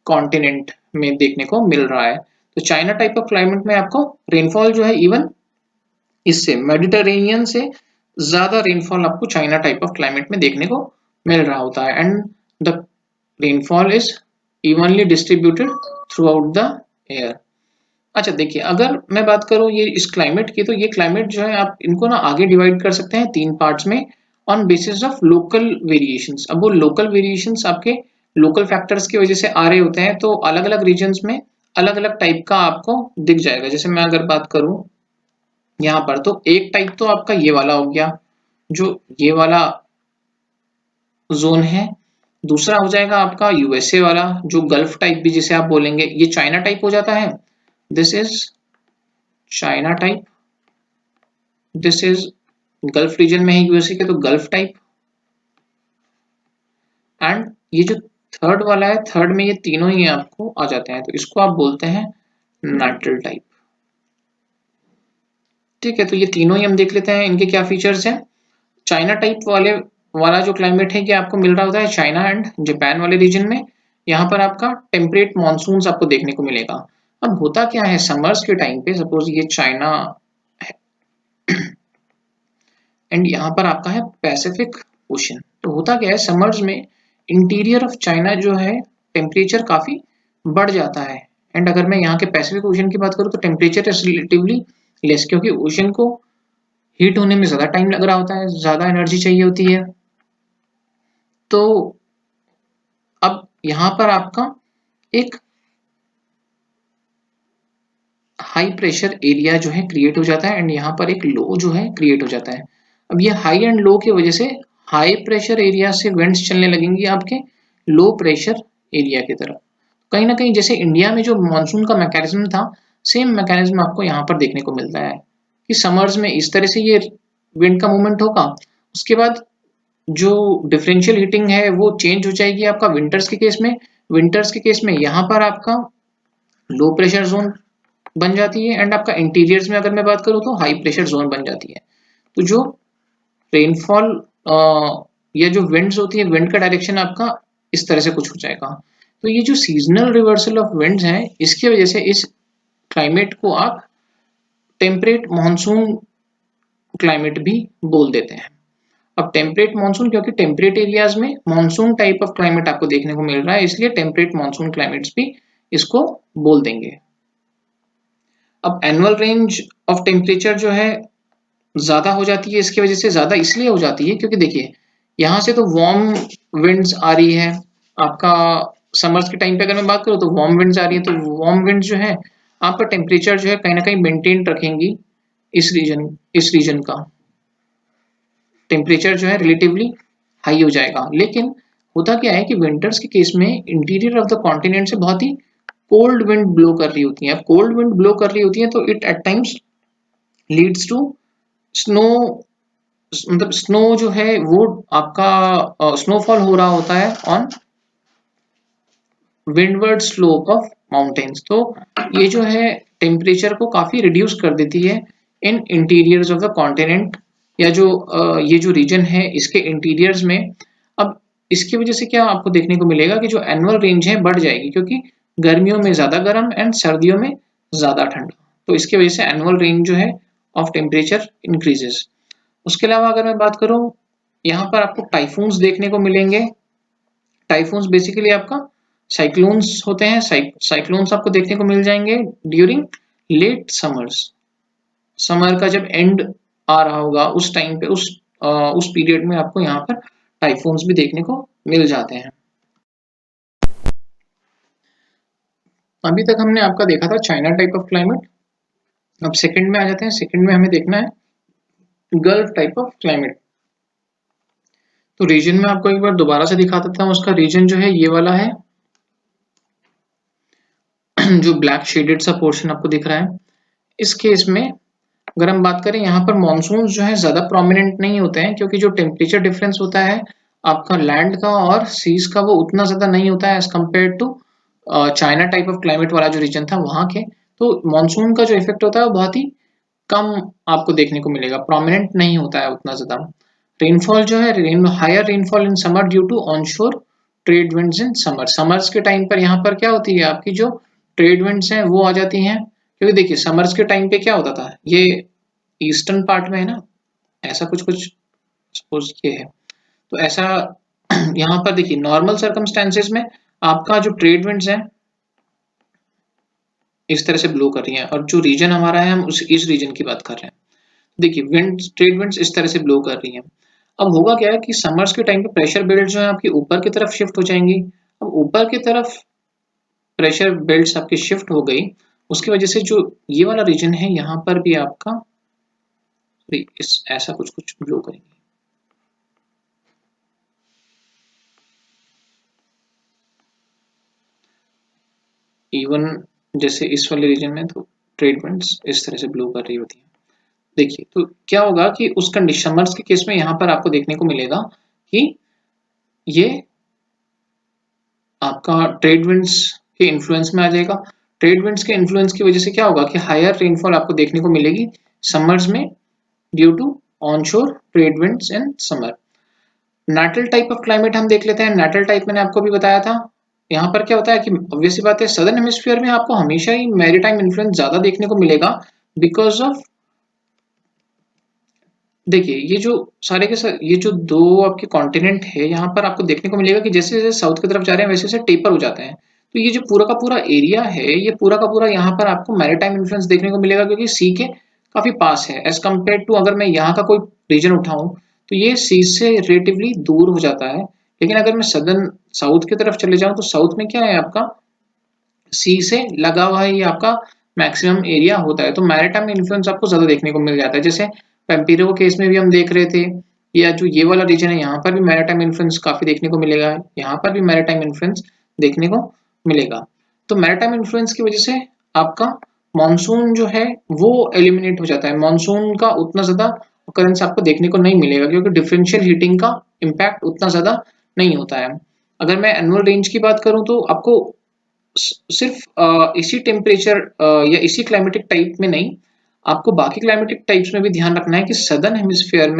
continent में देखने को मिल रहा है। तो चाइना टाइप ऑफ क्लाइमेट में आपको रेनफॉल जो है इवन इससे मेडिटेरेनियन से ज्यादा रेनफॉल आपको चाइना टाइप ऑफ क्लाइमेट में देखने को मिल रहा होता है। And the rainfall is evenly distributed through out the air. अच्छा देखिए, अगर मैं बात करूं ये इस क्लाइमेट की, तो ये क्लाइमेट जो है आप इनको ना आगे डिवाइड कर सकते हैं तीन पार्ट्स में on basis of local variations. अब वो लोकल वेरिएशंस आपके लोकल फैक्टर्स की वजह से आ रहे होते हैं, तो अलग अलग रीजन्स में अलग अलग टाइप का आपको दिख जाएगा। जैसे मैं अगर बात करूं यहाँ पर, तो एक टाइप तो आपका ये वाला हो गया, जो ये वाला जोन है। दूसरा हो जाएगा आपका यूएसए वाला, जो गल्फ टाइप भी जिसे आप बोलेंगे, ये चाइना टाइप हो जाता है। This is China type, this is gulf region में है यूएसए के तो गल्फ टाइप, एंड ये जो थर्ड वाला है, थर्ड में ये तीनों ही आपको आ जाते हैं, तो इसको आप बोलते हैं नाइट्रल टाइप। ठीक है, तो ये तीनों ही हम देख लेते हैं इनके क्या फीचर्स हैं। चाइना टाइप वाला जो क्लाइमेट है, ये आपको मिल रहा होता है चाइना एंड जापान वाले रीजन में। यहाँ पर आपका टेम्परेट मॉनसून्स आपको देखने को मिलेगा। अब होता क्या है, समर्स के टाइम पे सपोज ये चाइना है एंड यहाँ पर आपका है पैसिफिक ओशन, तो होता क्या है समर्स में इंटीरियर ऑफ चाइना जो है टेम्परेचर काफी बढ़ जाता है एंड अगर मैं यहाँ के पैसिफिक ओशन की बात करूँ तो टेम्परेचर इज रिलेटिवली लेस, क्योंकि ओशन को हीट होने में ज़्यादा टाइम लग रहा होता है, ज़्यादा एनर्जी चाहिए होती है। तो अब यहाँ पर आपका एक हाई प्रेशर एरिया जो है क्रिएट हो जाता है एंड यहाँ पर एक लो जो है क्रिएट हो जाता है। अब ये हाई एंड लो की वजह से हाई प्रेशर एरिया से विंड्स चलने लगेंगी आपके लो प्रेशर एरिया की तरफ। कहीं ना कहीं जैसे इंडिया में जो मानसून का मैकेनिज्म था, सेम मैकेनिज्म आपको यहाँ पर देखने को मिलता है कि समर्स में इस तरह से ये विंड का मूवमेंट होगा, उसके बाद जो डिफरेंशियल हीटिंग है वो चेंज हो जाएगी आपका विंटर्स के केस में। विंटर्स के केस में यहाँ पर आपका लो प्रेशर जोन बन जाती है एंड आपका इंटीरियर्स में अगर मैं बात करूँ तो हाई प्रेशर जोन बन जाती है। तो जो रेनफॉल या जो विंड्स होती है, विंड का डायरेक्शन आपका इस तरह से कुछ हो जाएगा। तो ये जो सीजनल रिवर्सल ऑफ विंड्स हैं, इसकी वजह से इस क्लाइमेट को आप टेम्परेट मानसून क्लाइमेट भी बोल देते हैं। अब टेम्परेट मानसून, क्योंकि टेम्परेट एरियाज में मानसून टाइप ऑफ क्लाइमेट आपको देखने को मिल रहा है, इसलिए टेम्परेट मानसून क्लाइमेट्स भी इसको बोल देंगे। अब एनुअल रेंज ऑफ टेम्परेचर जो है ज़्यादा हो जाती है, इसकी वजह से ज़्यादा इसलिए हो जाती है क्योंकि देखिए यहाँ से तो वार्म विंड्स आ रही है आपका। समर्स के टाइम पे अगर मैं बात करूँ तो वार्म विंड्स आ रही है, तो वार्म विंड्स जो है आपका टेम्परेचर जो है कहीं ना कहीं मेंटेन रखेंगी। इस रीजन का टेम्परेचर जो है रिलेटिवली हाई हो जाएगा। लेकिन होता क्या है कि विंटर्स के केस में इंटीरियर ऑफ द कॉन्टिनेंट से बहुत ही कोल्ड विंड ब्लो कर रही होती है। अब कोल्ड विंड ब्लो कर रही होती है तो it at times leads to snow, मतलब स्नो जो है वो आपका स्नोफॉल हो रहा होता है on windward slope of mountains. तो ये जो है टेम्परेचर को काफी रिड्यूस कर देती है इन इंटीरियर्स ऑफ द कॉन्टिनेंट, या जो ये जो रीजन है इसके इंटीरियर्स में। अब इसकी वजह से क्या आपको देखने को मिलेगा कि जो एनुअल रेंज है बढ़ जाएगी, क्योंकि गर्मियों में ज्यादा गर्म एंड सर्दियों में ज्यादा ठंडा, तो इसकी वजह से एनुअल रेंज जो है ऑफ टेम्परेचर इंक्रीजेस। उसके अलावा अगर मैं बात करूं, यहाँ पर आपको टाइफून्स देखने को मिलेंगे। टाइफून्स बेसिकली आपका साइक्लोन्स होते हैं। साइक्लोन्स आपको देखने को मिल जाएंगे ड्यूरिंग लेट समर्स। समर का जब एंड आ रहा होगा उस टाइम पे, उस पीरियड में आपको यहाँ पर टाइफून्स भी देखने को मिल जाते हैं। अभी तक हमने आपका देखा था चाइना टाइप ऑफ क्लाइमेट। अब सेकंड में आ जाते हैं। सेकंड में हमें देखना है गल्फ टाइप ऑफ क्लाइमेट। तो रीजन में आपको एक बार दोबारा से दिखा देता हूँ। उसका रीजन जो है ये वाला है, जो ब्लैक शेडेड सा पोर्शन आपको दिख रहा है। इस केस में अगर हम बात करें, यहाँ पर मानसून जो है ज्यादा प्रोमिनेंट नहीं होते हैं, क्योंकि जो टेम्परेचर डिफरेंस होता है आपका लैंड का और सीज का वो उतना ज्यादा नहीं होता है as compare to China type of climate वाला जो रीजन था वहां के। तो मानसून का जो इफेक्ट होता है वो बहुत ही कम आपको देखने को मिलेगा, प्रोमिनेंट नहीं होता है उतना ज्यादा। रेनफॉल जो है, higher rainfall in summer due to onshore trade winds in summer. Summers के टाइम पर यहाँ पर क्या होती है, आपकी जो ट्रेड विंड्स हैं वो आ जाती हैं। क्योंकि देखिए समर्स के टाइम पे क्या होता था, ये ईस्टर्न पार्ट में है ना, ऐसा कुछ कुछ सपोज ये है, तो ऐसा यहाँ पर देखिए नॉर्मल सर्कमस्टेंसेस में आपका जो ट्रेड विंड्स हैं इस तरह से ब्लो कर रही हैं, और जो रीजन हमारा है हम इस रीजन की बात कर रहे हैं। देखिए ट्रेड विंड्स इस तरह से ब्लो कर रही हैं। अब होगा क्या है कि समर्स के टाइम पे प्रेशर बेल्ट जो है आपकी ऊपर की तरफ शिफ्ट हो जाएंगी। अब ऊपर की तरफ प्रेशर बेल्ट्स आपकी शिफ्ट हो गई, उसकी वजह से जो ये वाला रीजन है यहाँ पर भी आपका इस ऐसा कुछ कुछ ब्लो करेंगे। इवन जैसे इस वाले रीजन में तो ट्रेड विंड्स इस तरह से ब्लो कर रही होती है। देखिए तो क्या होगा कि उस कंडीशन समर्स के केस में यहाँ पर आपको देखने को मिलेगा कि ये आपका ट्रेड विंड्स के इन्फ्लुएंस में आ जाएगा। ट्रेड विंड्स के इन्फ्लुएंस की वजह से क्या होगा कि हायर रेनफॉल आपको देखने को मिलेगी समर्स में due to onshore trade winds in summer. Natal type of climate हम देख लेते हैं। नाटल टाइप मैंने आपको भी बताया था। यहाँ पर क्या होता है कि ऑब्वियस सी बात है, सदर्न हेमिस्फीयर में आपको हमेशा ही मैरीटाइम इन्फ्लुएंस ज्यादा देखने को मिलेगा बिकॉज ऑफ, देखिए ये जो सारे के सारे ये जो दो आपके कॉन्टिनेंट है यहाँ पर आपको देखने को मिलेगा कि जैसे जैसे साउथ की तरफ जा रहे हैं वैसे वैसे टेपर हो जाते हैं। तो ये जो पूरा का पूरा एरिया है, ये पूरा का पूरा यहाँ पर आपको मैरीटाइम इन्फ्लुएंस देखने को मिलेगा, क्योंकि सी के काफी पास है एज कम्पेयर टू अगर मैं यहाँ का कोई रीजन उठाऊं तो ये सी से रिलेटिवली दूर हो जाता है। लेकिन अगर मैं सदर्न साउथ की तरफ चले जाऊं तो साउथ में क्या है आपका, सी से लगा हुआ है, ये आपका मैक्सिमम एरिया होता है। तो मैरीटाइम इन्फ्लुएंस आपको ज्यादा देखने को मिल जाता है। जैसे पेम्पिरो केस में भी हम देख रहे थे, या जो ये वाला रीजन है यहाँ पर भी मैरीटाइम इन्फ्लुएंस काफी देखने को मिलेगा, यहाँ पर भी मैरीटाइम इन्फ्लुएंस देखने को मिलेगा। तो मैरीटाइम इन्फ्लुएंस की वजह से आपका मानसून जो है वो एलिमिनेट हो जाता है, मानसून का उतना ज्यादा ऑकरेंस आपको देखने को नहीं मिलेगा, क्योंकि डिफरेंशियल हीटिंग का इम्पैक्ट उतना ज्यादा नहीं होता है। अगर मैं एनुअल रेंज की बात करूं तो आपको सिर्फ इसी टेम्परेचर या इसी क्लाइमेटिक टाइप में नहीं, आपको बाकी क्लाइमेटिक टाइप्स में भी ध्यान रखना है कि सदर्न हेमिस्फीयर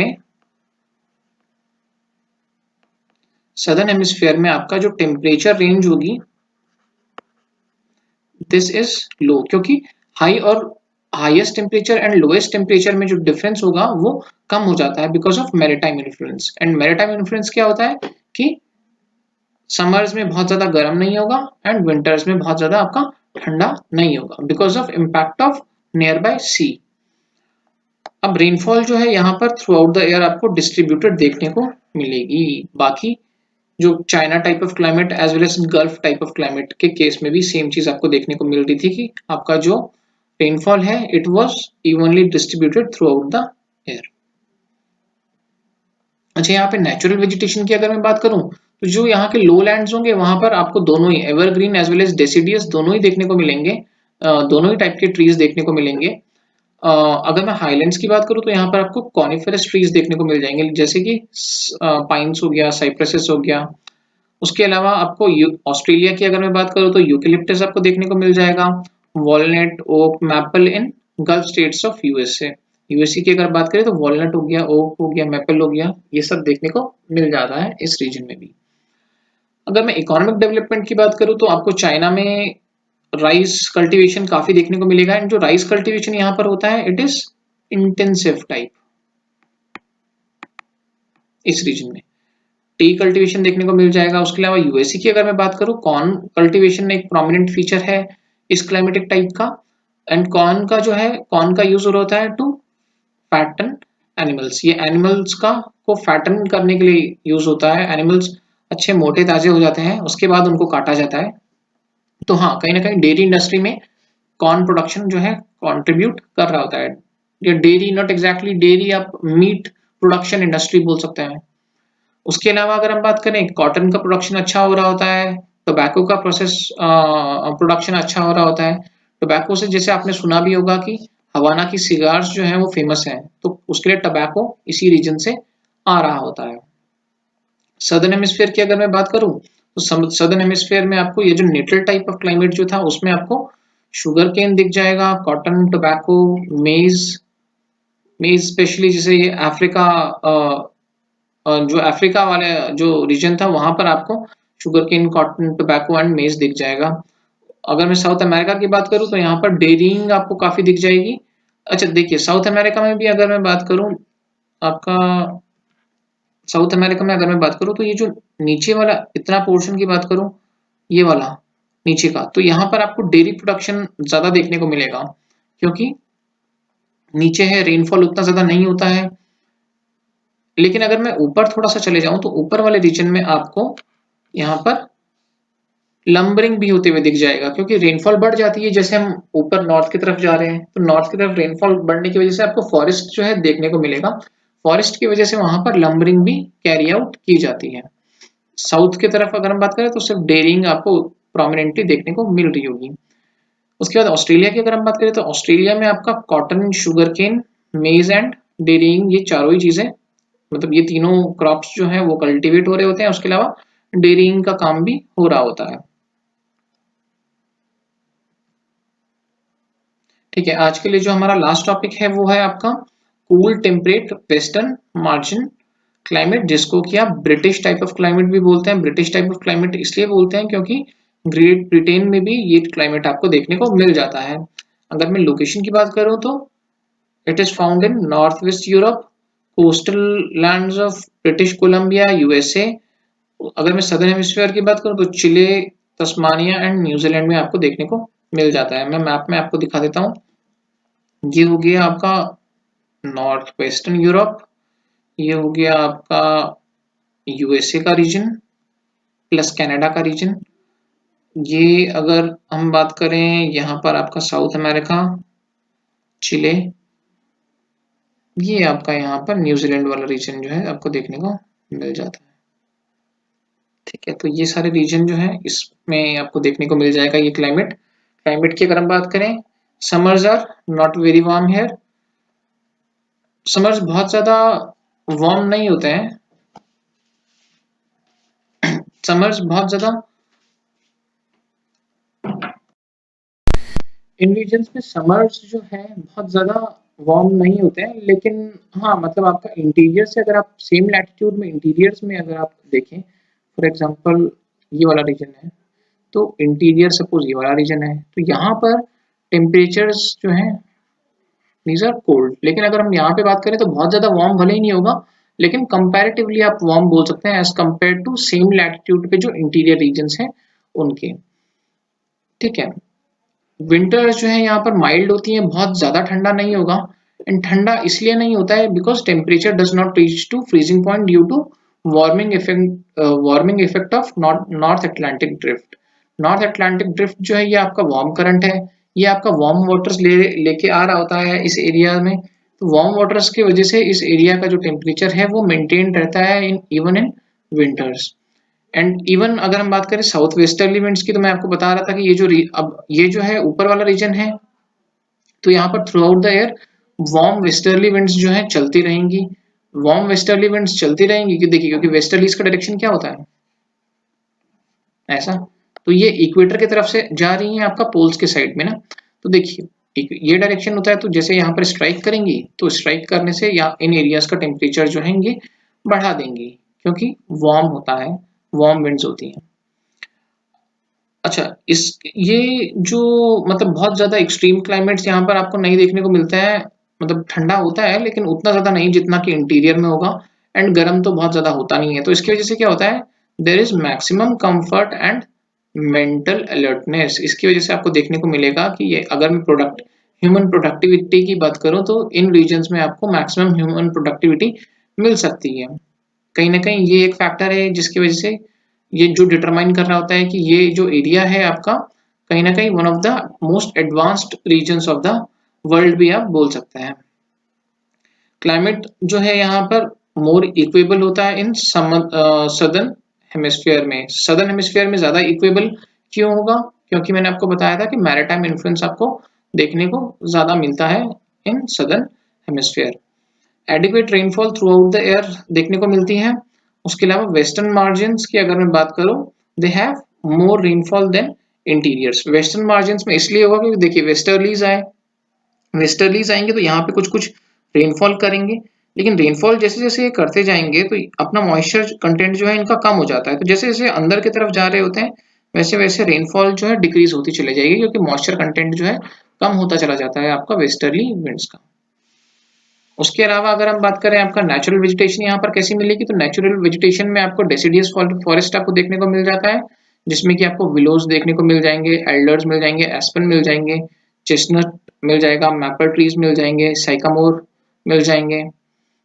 में आपका जो टेम्परेचर रेंज होगी दिस इज लो, क्योंकि हाई और highest temperature and lowest temperature में जो डिफरेंस होगा वो कम हो जाता है because of maritime influence. And maritime influence क्या होता है कि समर्स में बहुत ज्यादा गर्म नहीं होगा एंड विंटर्स में बहुत ज्यादा आपका ठंडा नहीं होगा because of impact of nearby sea. अब रेनफॉल जो है यहाँ पर थ्रू आउट द ईयर आपको डिस्ट्रीब्यूटेड देखने को मिलेगी। बाकी जो China type of climate as well as gulf type of climate के केस में भी सेम चीज आपको देखने को मिल रही थी कि आपका जो रेनफॉल है it was evenly distributed through out the year. अच्छा, यहाँ पे नेचुरल वेजिटेशन की अगर मैं बात करूं तो जो यहाँ के लो लैंड्स होंगे वहां पर आपको दोनों ही evergreen as well as deciduous दोनों ही देखने को मिलेंगे, दोनों ही टाइप के ट्रीज देखने को मिलेंगे। अगर मैं हाईलैंड्स की बात करूं तो यहाँ पर आपको कॉनिफेरस ट्रीज देखने को मिल जाएंगे, जैसे कि पाइन्स हो गया, साइप्रेसेस हो गया। उसके अलावा आपको ऑस्ट्रेलिया की अगर मैं बात करूं तो यूकेलिप्टस आपको देखने को मिल जाएगा, walnut, oak, maple in Gulf States of USA. USA की अगर बात करें तो वॉलनट हो गया, ओक हो गया, मैपल हो गया, ये सब देखने को मिल जाता है इस रीजन में भी। अगर मैं इकोनॉमिक डेवलपमेंट की बात करूं तो आपको चाइना में राइस कल्टीवेशन काफी देखने को मिलेगा। एंड जो राइस कल्टीवेशन यहाँ पर होता है इट इज इंटेंसिव टाइप इस रीजन में। टी कल्टीवेशन देखने को मिल जाएगा। उसके अलावा यूएसए की अगर मैं बात करूं, कॉर्न कल्टीवेशन एक प्रोमिनेंट फीचर है इस क्लाइमेटिक टाइप का। एंड कॉर्न का जो है, कॉर्न का यूज हो रहा होता है टू फैटन एनिमल्स, ये एनिमल्स का को फैटन करने के लिए यूज होता है। एनिमल्स अच्छे मोटे ताजे हो जाते हैं, उसके बाद उनको काटा जाता है। तो हाँ, कहीं ना कहीं डेयरी इंडस्ट्री में कॉर्न प्रोडक्शन जो है कंट्रीब्यूट कर रहा होता है। ये डेयरी, नॉट एग्जैक्टली डेयरी, आप मीट प्रोडक्शन इंडस्ट्री बोल सकते हैं। उसके अलावा अगर हम बात करें, कॉटन का प्रोडक्शन अच्छा हो रहा होता है, टोबैको का प्रोसेस प्रोडक्शन अच्छा हो रहा होता है। टोबैको से जैसे आपने सुना भी होगा कि हवाना की सिगार्स जो है वो फेमस है, तो उसके लिए टोबैको इसी रीजन से आ रहा होता है। सदर्न हेमिस्फीयर की अगर मैं बात करूं तो सदर्न हेमिस्फीयर में आपको ये जो नेटल टाइप ऑफ क्लाइमेट जो था उसमें आपको शुगर केन दिख जाएगा, कॉटन, टोबैको, मेज, मेज स्पेशली जैसे ये अफ्रीका, जो अफ्रीका वाले जो रीजन था वहां पर आपको sugar cane, cotton, tobacco and maize दिख जाएगा। अगर मैं साउथ अमेरिका की बात करूं तो यहाँ पर डेयरिंग आपको काफी दिख जाएगी। अच्छा देखिए, साउथ अमेरिका में भी अगर मैं बात करूं, आपका साउथ अमेरिका में अगर मैं बात करूं तो ये जो नीचे वाला इतना पोर्शन की बात करूं, ये वाला नीचे का, तो यहाँ पर आपको डेयरी प्रोडक्शन ज्यादा देखने को मिलेगा, क्योंकि नीचे है, रेनफॉल उतना ज्यादा नहीं होता है। लेकिन अगर मैं ऊपर थोड़ा सा चले जाऊं तो ऊपर वाले रीजन में आपको यहाँ पर लंबरिंग भी होते हुए दिख जाएगा, क्योंकि रेनफॉल बढ़ जाती है जैसे हम ऊपर नॉर्थ की तरफ जा रहे हैं, तो नॉर्थ की तरफ रेनफॉल बढ़ने की वजह से आपको फॉरेस्ट जो है देखने को मिलेगा। फॉरेस्ट की वजह से वहां पर लंबरिंग भी कैरी आउट की जाती है। साउथ की तरफ अगर हम बात करें तो सिर्फ डेयरिंग आपको प्रोमिनेंटली देखने को मिल रही होगी। उसके बाद ऑस्ट्रेलिया की अगर हम बात करें तो ऑस्ट्रेलिया में आपका कॉटन, शुगर केन, मेज एंड डेयरिंग, ये चारों ही चीजें, मतलब ये तीनों क्रॉप्स जो है वो कल्टीवेट हो रहे होते हैं। उसके अलावा डेयरिंग का काम भी हो रहा होता है। ठीक है, आज के लिए जो हमारा लास्ट टॉपिक है वो है आपका cool temperate western margin climate, जिसको कि आप ब्रिटिश टाइप ऑफ क्लाइमेट भी बोलते हैं। ब्रिटिश टाइप ऑफ क्लाइमेट इसलिए बोलते हैं क्योंकि ग्रेट ब्रिटेन में भी ये क्लाइमेट आपको देखने को मिल जाता है। अगर मैं लोकेशन की बात करूं तो it is found in north west Europe, coastal lands of British Columbia, USA. अगर मैं सदर्न हेमिस्फीयर की बात करूं तो चिले, तस्मानिया एंड न्यूजीलैंड में आपको देखने को मिल जाता है। मैं मैप में आपको दिखा देता हूँ। ये हो गया आपका नॉर्थ वेस्टर्न यूरोप, ये हो गया आपका यूएसए का रीजन प्लस कनाडा का रीजन। ये अगर हम बात करें यहाँ पर आपका साउथ अमेरिका, चिले, ये आपका यहाँ पर न्यूजीलैंड वाला रीजन जो है आपको देखने को मिल जाता है। ठीक है, तो ये सारे रीजन जो है इसमें आपको देखने को मिल जाएगा ये क्लाइमेट। क्लाइमेट की अगर हम बात करें, summers are not very warm here. Summers बहुत ज्यादा वार्म नहीं होते हैं। समर्स बहुत ज्यादा इन रीजन्स में समर्स जो है बहुत ज़्यादा वार्म नहीं होते हैं, लेकिन हाँ मतलब आपका इंटीरियर से अगर आप सेम लैटिट्यूड में इंटीरियर्स में अगर आप देखें, फॉर एग्जांपल ये वाला रीजन है, तो इंटीरियर सपोज ये वाला रीजन है, तो यहाँ पर टेम्परेचर्स जो हैं दीज आर कोल्ड। लेकिन अगर हम यहाँ पे बात करें तो बहुत ज़्यादा वार्म भले ही नहीं होगा, लेकिन कंपैरेटिवली आप वार्म बोल सकते हैं as compare to same latitude पे जो इंटीरियर रीजन्स हैं उनके। ठीक है, विंटर्स जो है यहाँ पर माइल्ड होती हैं, बहुत ज़्यादा ठंडा नहीं होगा। एंड ठंडा इसलिए नहीं होता है because temperature does not reach to freezing point due to warming effect of North Atlantic Drift. North Atlantic Drift जो है ये आपका वार्म करंट है, ये आपका वार्म वाटर्स लेके आ रहा होता है इस एरिया में। तो वार्म वाटर्स की वजह से इस एरिया का जो टेम्परेचर है वो मेंटेन रहता है even in winters. And even अगर हम बात करें साउथ वेस्टर्ली विंड्स की, तो मैं आपको बता रहा था कि अब ये जो है ऊपर वाला रीजन है, तो यहाँ पर throughout the year warm westerly winds जो है चलती रहेंगी। वार्म वेस्टर्ली विंड्स चलती रहेंगी कि देखिए, क्योंकि वेस्टर्लीज का डायरेक्शन क्या होता है ऐसा, तो ये इक्वेटर की तरफ से जा रही है आपका पोल्स के साइड में ना। तो देखिए ये डायरेक्शन होता है, तो जैसे यहाँ पर स्ट्राइक करेंगी तो स्ट्राइक करने से या इन एरियाज का टेम्परेचर जो है ये बढ़ा देंगी, क्योंकि वार्म होता है, वार्म विंड्स होती हैं। अच्छा, इस ये जो मतलब बहुत ज़्यादा एक्सट्रीम क्लाइमेट्स यहाँ पर आपको नहीं देखने को मिलता है। मतलब ठंडा होता है लेकिन उतना ज़्यादा नहीं जितना कि इंटीरियर में होगा, एंड गर्म तो बहुत ज़्यादा होता नहीं है। तो इसकी वजह से क्या होता है, there is maximum comfort and mental alertness. इसकी वजह से आपको देखने को मिलेगा कि ये अगर मैं ह्यूमन प्रोडक्टिविटी की बात करूँ तो इन रीजन्स में आपको मैक्सिमम ह्यूमन प्रोडक्टिविटी मिल सकती है। कहीं ना कहीं ये एक फैक्टर है जिसकी वजह से ये जो डिटरमाइन कर रहा होता है कि ये जो एरिया है आपका कहीं ना कहीं one of the most advanced regions of the world भी आप बोल सकते हैं। क्लाइमेट जो है यहाँ पर मोर इक्वेबल होता है इन सदर्न हेमिस्फीयर में। सदर्न हेमिस्फीयर में ज्यादा इक्वेबल क्यों होगा, क्योंकि मैंने आपको बताया था कि मैरीटाइम इन्फ्लुएंस आपको देखने को ज्यादा मिलता है in southern hemisphere. Adequate rainfall through out the year देखने को मिलती है। उसके अलावा वेस्टर्न मार्जिन्स की अगर मैं बात करूं, they have more rainfall than interiors. Western margins में इसलिए होगा क्योंकि देखिए वेस्टर्लीज आएंगे तो यहाँ पे कुछ कुछ रेनफॉल करेंगे, लेकिन रेनफॉल जैसे जैसे ये करते जाएंगे तो अपना मॉइस्चर कंटेंट जो है इनका कम हो जाता है। तो जैसे जैसे अंदर की तरफ जा रहे होते हैं वैसे वैसे रेनफॉल जो है डिक्रीज होती चली जाएगी, क्योंकि मॉइस्चर कंटेंट जो है कम होता चला जाता है आपका वेस्टर्ली विंड्स का। उसके अलावा अगर हम बात करें आपका नेचुरल वेजिटेशन यहाँ पर कैसी मिलेगी, तो नेचुरल वेजिटेशन में आपको डेसिडियस फॉरेस्ट आपको देखने को मिल जाता है, जिसमें कि आपको विलोज देखने को मिल जाएंगे, एल्डर्स मिल जाएंगे, एस्पेन मिल जाएंगे, चेस्टनट मिल जाएगा, मैपल ट्रीज मिल जाएंगे, साइकामोर मिल जाएंगे।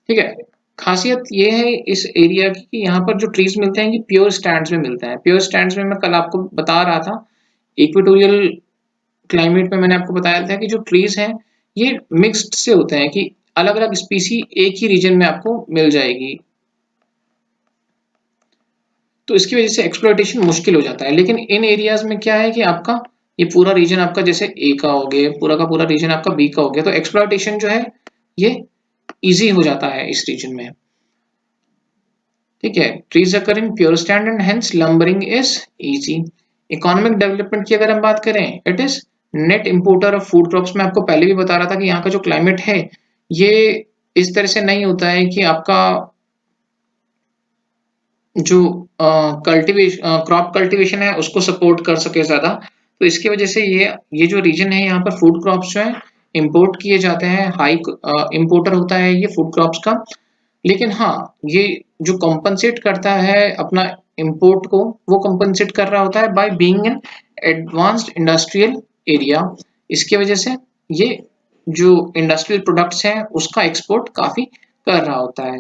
ठीक है, खासियत ये है इस एरिया की कि यहाँ पर जो ट्रीज मिलते हैं ये प्योर स्टैंड्स में मिलते हैं। प्योर स्टैंड्स में मैं कल आपको बता रहा था, इक्वेटोरियल क्लाइमेट में मैंने आपको बताया था कि जो ट्रीज हैं ये मिक्स्ड से होते हैं, कि अलग अलग स्पीसी एक ही रीजन में आपको मिल जाएगी, तो इसकी वजह से एक्सप्लॉयटेशन मुश्किल हो जाता है। लेकिन इन एरियाज में क्या है कि आपका ये पूरा रीजन आपका जैसे ए का हो गया, पूरा का पूरा रीजन आपका बी का हो गया, तो एक्सप्लॉयटेशन जो है ये इजी हो जाता है इस रीजन में। ठीक है, trees occur in pure stand and hence lumbering is easy. Economic development की अगर हम बात करें, it is net importer of food crops. मैं आपको पहले भी बता रहा था कि यहाँ का जो क्लाइमेट है ये इस तरह से नहीं होता है कि आपका जो क्रॉप कल्टीवेशन है उसको सपोर्ट कर सके ज्यादा। तो इसकी वजह से ये जो रीजन है यहाँ पर फूड क्रॉप्स जो है इंपोर्ट किए जाते हैं, हाई इंपोर्टर होता है ये फूड क्रॉप्स का। लेकिन हाँ, ये जो कॉम्पनसेट करता है अपना इंपोर्ट को वो कंपनसेट कर रहा होता है by being an advanced industrial area. इसकी वजह से ये जो इंडस्ट्रियल प्रोडक्ट्स हैं उसका एक्सपोर्ट काफी कर रहा होता है।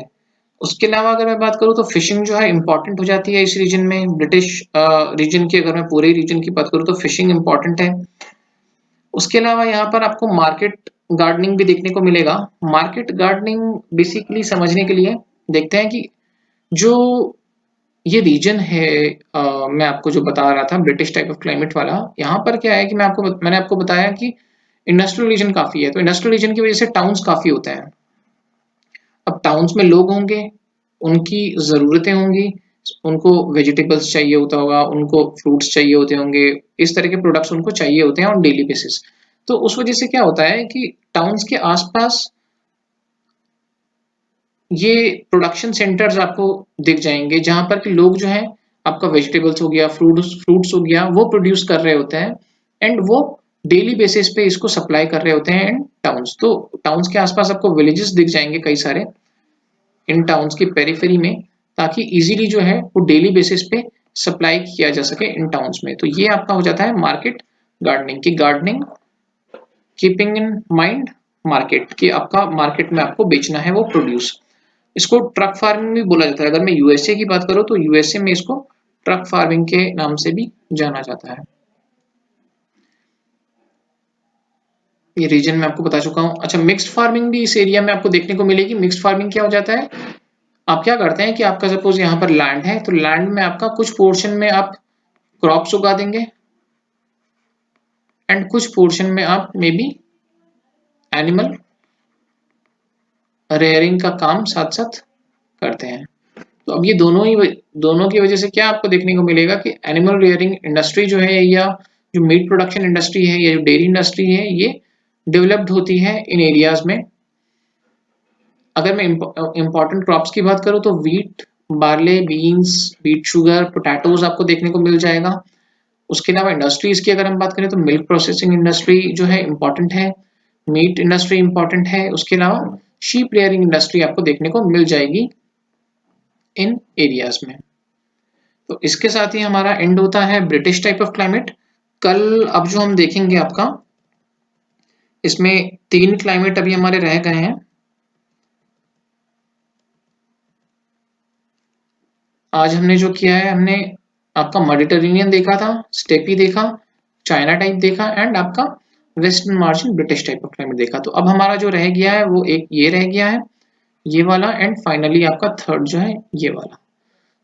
उसके अलावा अगर मैं बात करूँ तो फिशिंग जो है इंपॉर्टेंट हो जाती है इस रीजन में। ब्रिटिश रीजन की अगर मैं पूरे रीजन की बात करूँ तो फिशिंग इंपॉर्टेंट है। उसके अलावा यहाँ पर आपको मार्केट गार्डनिंग भी देखने को मिलेगा। मार्केट गार्डनिंग बेसिकली समझने के लिए देखते हैं कि जो ये रीजन है, मैं आपको जो बता रहा था ब्रिटिश टाइप ऑफ क्लाइमेट वाला, यहाँ पर क्या है कि मैंने आपको बताया कि इंडस्ट्रियल रीजन काफी है, तो इंडस्ट्रियल रीजन की वजह से टाउन्स काफी होते हैं। अब टाउन्स में लोग होंगे, उनकी ज़रूरतें होंगी, उनको वेजिटेबल्स चाहिए होता होगा, उनको फ्रूट्स चाहिए होते होंगे, इस तरह के प्रोडक्ट्स उनको चाहिए होते हैं ऑन डेली बेसिस। तो उस वजह से क्या होता है कि टाउन्स के आसपास ये प्रोडक्शन सेंटर्स आपको दिख जाएंगे जहां पर कि लोग जो हैं आपका वेजिटेबल्स हो गया, फ्रूट्स हो गया, वो प्रोड्यूस कर रहे होते हैं एंड वो डेली बेसिस पे इसको सप्लाई कर रहे होते हैं इन टाउन्स। तो टाउन्स के आसपास आपको विलेजेस दिख जाएंगे कई सारे इन टाउन्स की पेरिफेरी में, ताकि इजीली जो है वो डेली बेसिस पे सप्लाई किया जा सके इन टाउन्स में। तो ये आपका हो जाता है मार्केट गार्डनिंग की gardening keeping in mind market कि आपका मार्केट में आपको बेचना है वो प्रोड्यूस। इसको ट्रक फार्मिंग भी बोला जाता है। अगर मैं यूएसए की बात करूं तो यूएसए में इसको ट्रक फार्मिंग के नाम से भी जाना जाता है। ये रीजन मैं आपको बता चुका हूं। अच्छा, मिक्स्ड फार्मिंग भी इस एरिया में आपको देखने को मिलेगी। मिक्स्ड फार्मिंग क्या हो जाता है, आप क्या करते हैं कि आपका सपोज यहाँ पर लैंड है, तो लैंड में आपका कुछ पोर्शन में आप क्रॉप्स उगा देंगे एंड कुछ पोर्शन में आप मे बी एनिमल रेयरिंग का काम साथ साथ करते हैं। तो अब ये दोनों की वजह से क्या आपको देखने को मिलेगा कि एनिमल रेयरिंग इंडस्ट्री जो है या जो मीट प्रोडक्शन इंडस्ट्री है या जो डेयरी इंडस्ट्री है ये डेवलप्ड होती है इन एरियाज में। अगर मैं इंपॉर्टेंट क्रॉप्स की बात करूं तो wheat, barley, beans, beet sugar, potatoes आपको देखने को मिल जाएगा। उसके अलावा इंडस्ट्रीज की अगर हम बात करें तो मिल्क प्रोसेसिंग इंडस्ट्री जो है इंपॉर्टेंट है, मीट इंडस्ट्री इंपॉर्टेंट है। उसके अलावा शीप रेयरिंग इंडस्ट्री आपको देखने को मिल जाएगी इन एरियाज में। तो इसके साथ ही हमारा एंड होता है ब्रिटिश टाइप ऑफ क्लाइमेट। कल अब जो हम देखेंगे आपका इसमें 3 क्लाइमेट अभी हमारे रह गए हैं। आज हमने जो किया है, हमने आपका मेडिटेरेनियन देखा था, स्टेपी देखा, चाइना टाइप देखा एंड आपका western margin British type of climate देखा। तो अब हमारा जो रह गया है वो एक ये रह गया है, ये वाला, एंड फाइनली आपका थर्ड जो है ये वाला।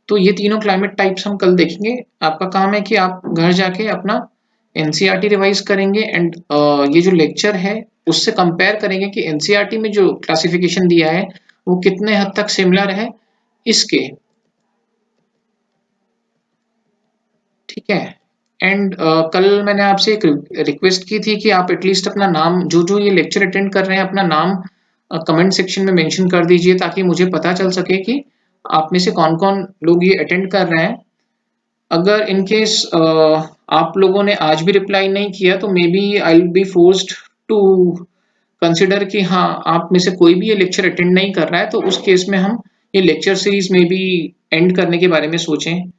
तो ये तीनों क्लाइमेट टाइप्स हम कल देखेंगे। आपका काम है कि आप घर जाके अपना एनसीईआरटी रिवाइज करेंगे एंड ये जो लेक्चर है उससे कंपेयर करेंगे कि एनसीईआरटी में जो क्लासिफिकेशन दिया है वो कितने हद तक सिमिलर है इसके। ठीक है। एंड कल मैंने आपसे एक रिक्वेस्ट की थी कि आप एटलीस्ट अपना नाम, जो जो ये लेक्चर अटेंड कर रहे हैं, अपना नाम कमेंट सेक्शन में मेंशन कर दीजिए ताकि मुझे पता चल सके कि आप में से कौन कौन लोग ये अटेंड कर रहे हैं। अगर इन केस आप लोगों ने आज भी रिप्लाई नहीं किया तो maybe I will be forced to consider कि हाँ आप में से कोई भी ये लेक्चर अटेंड नहीं कर रहा है, तो उस केस में हम ये लेक्चर सीरीज में भी एंड करने के बारे में सोचें।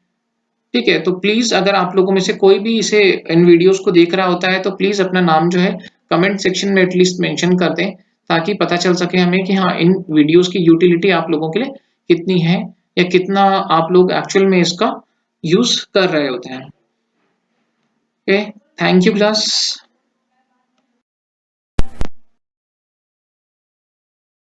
ठीक है, तो प्लीज अगर आप लोगों में से कोई भी इसे इन वीडियोस को देख रहा होता है तो प्लीज अपना नाम जो है कमेंट सेक्शन में एटलीस्ट मेंशन कर दें ताकि पता चल सके हमें कि हाँ इन वीडियोस की यूटिलिटी आप लोगों के लिए कितनी है या कितना आप लोग एक्चुअल में इसका यूज कर रहे होते हैं। Okay, thank you class.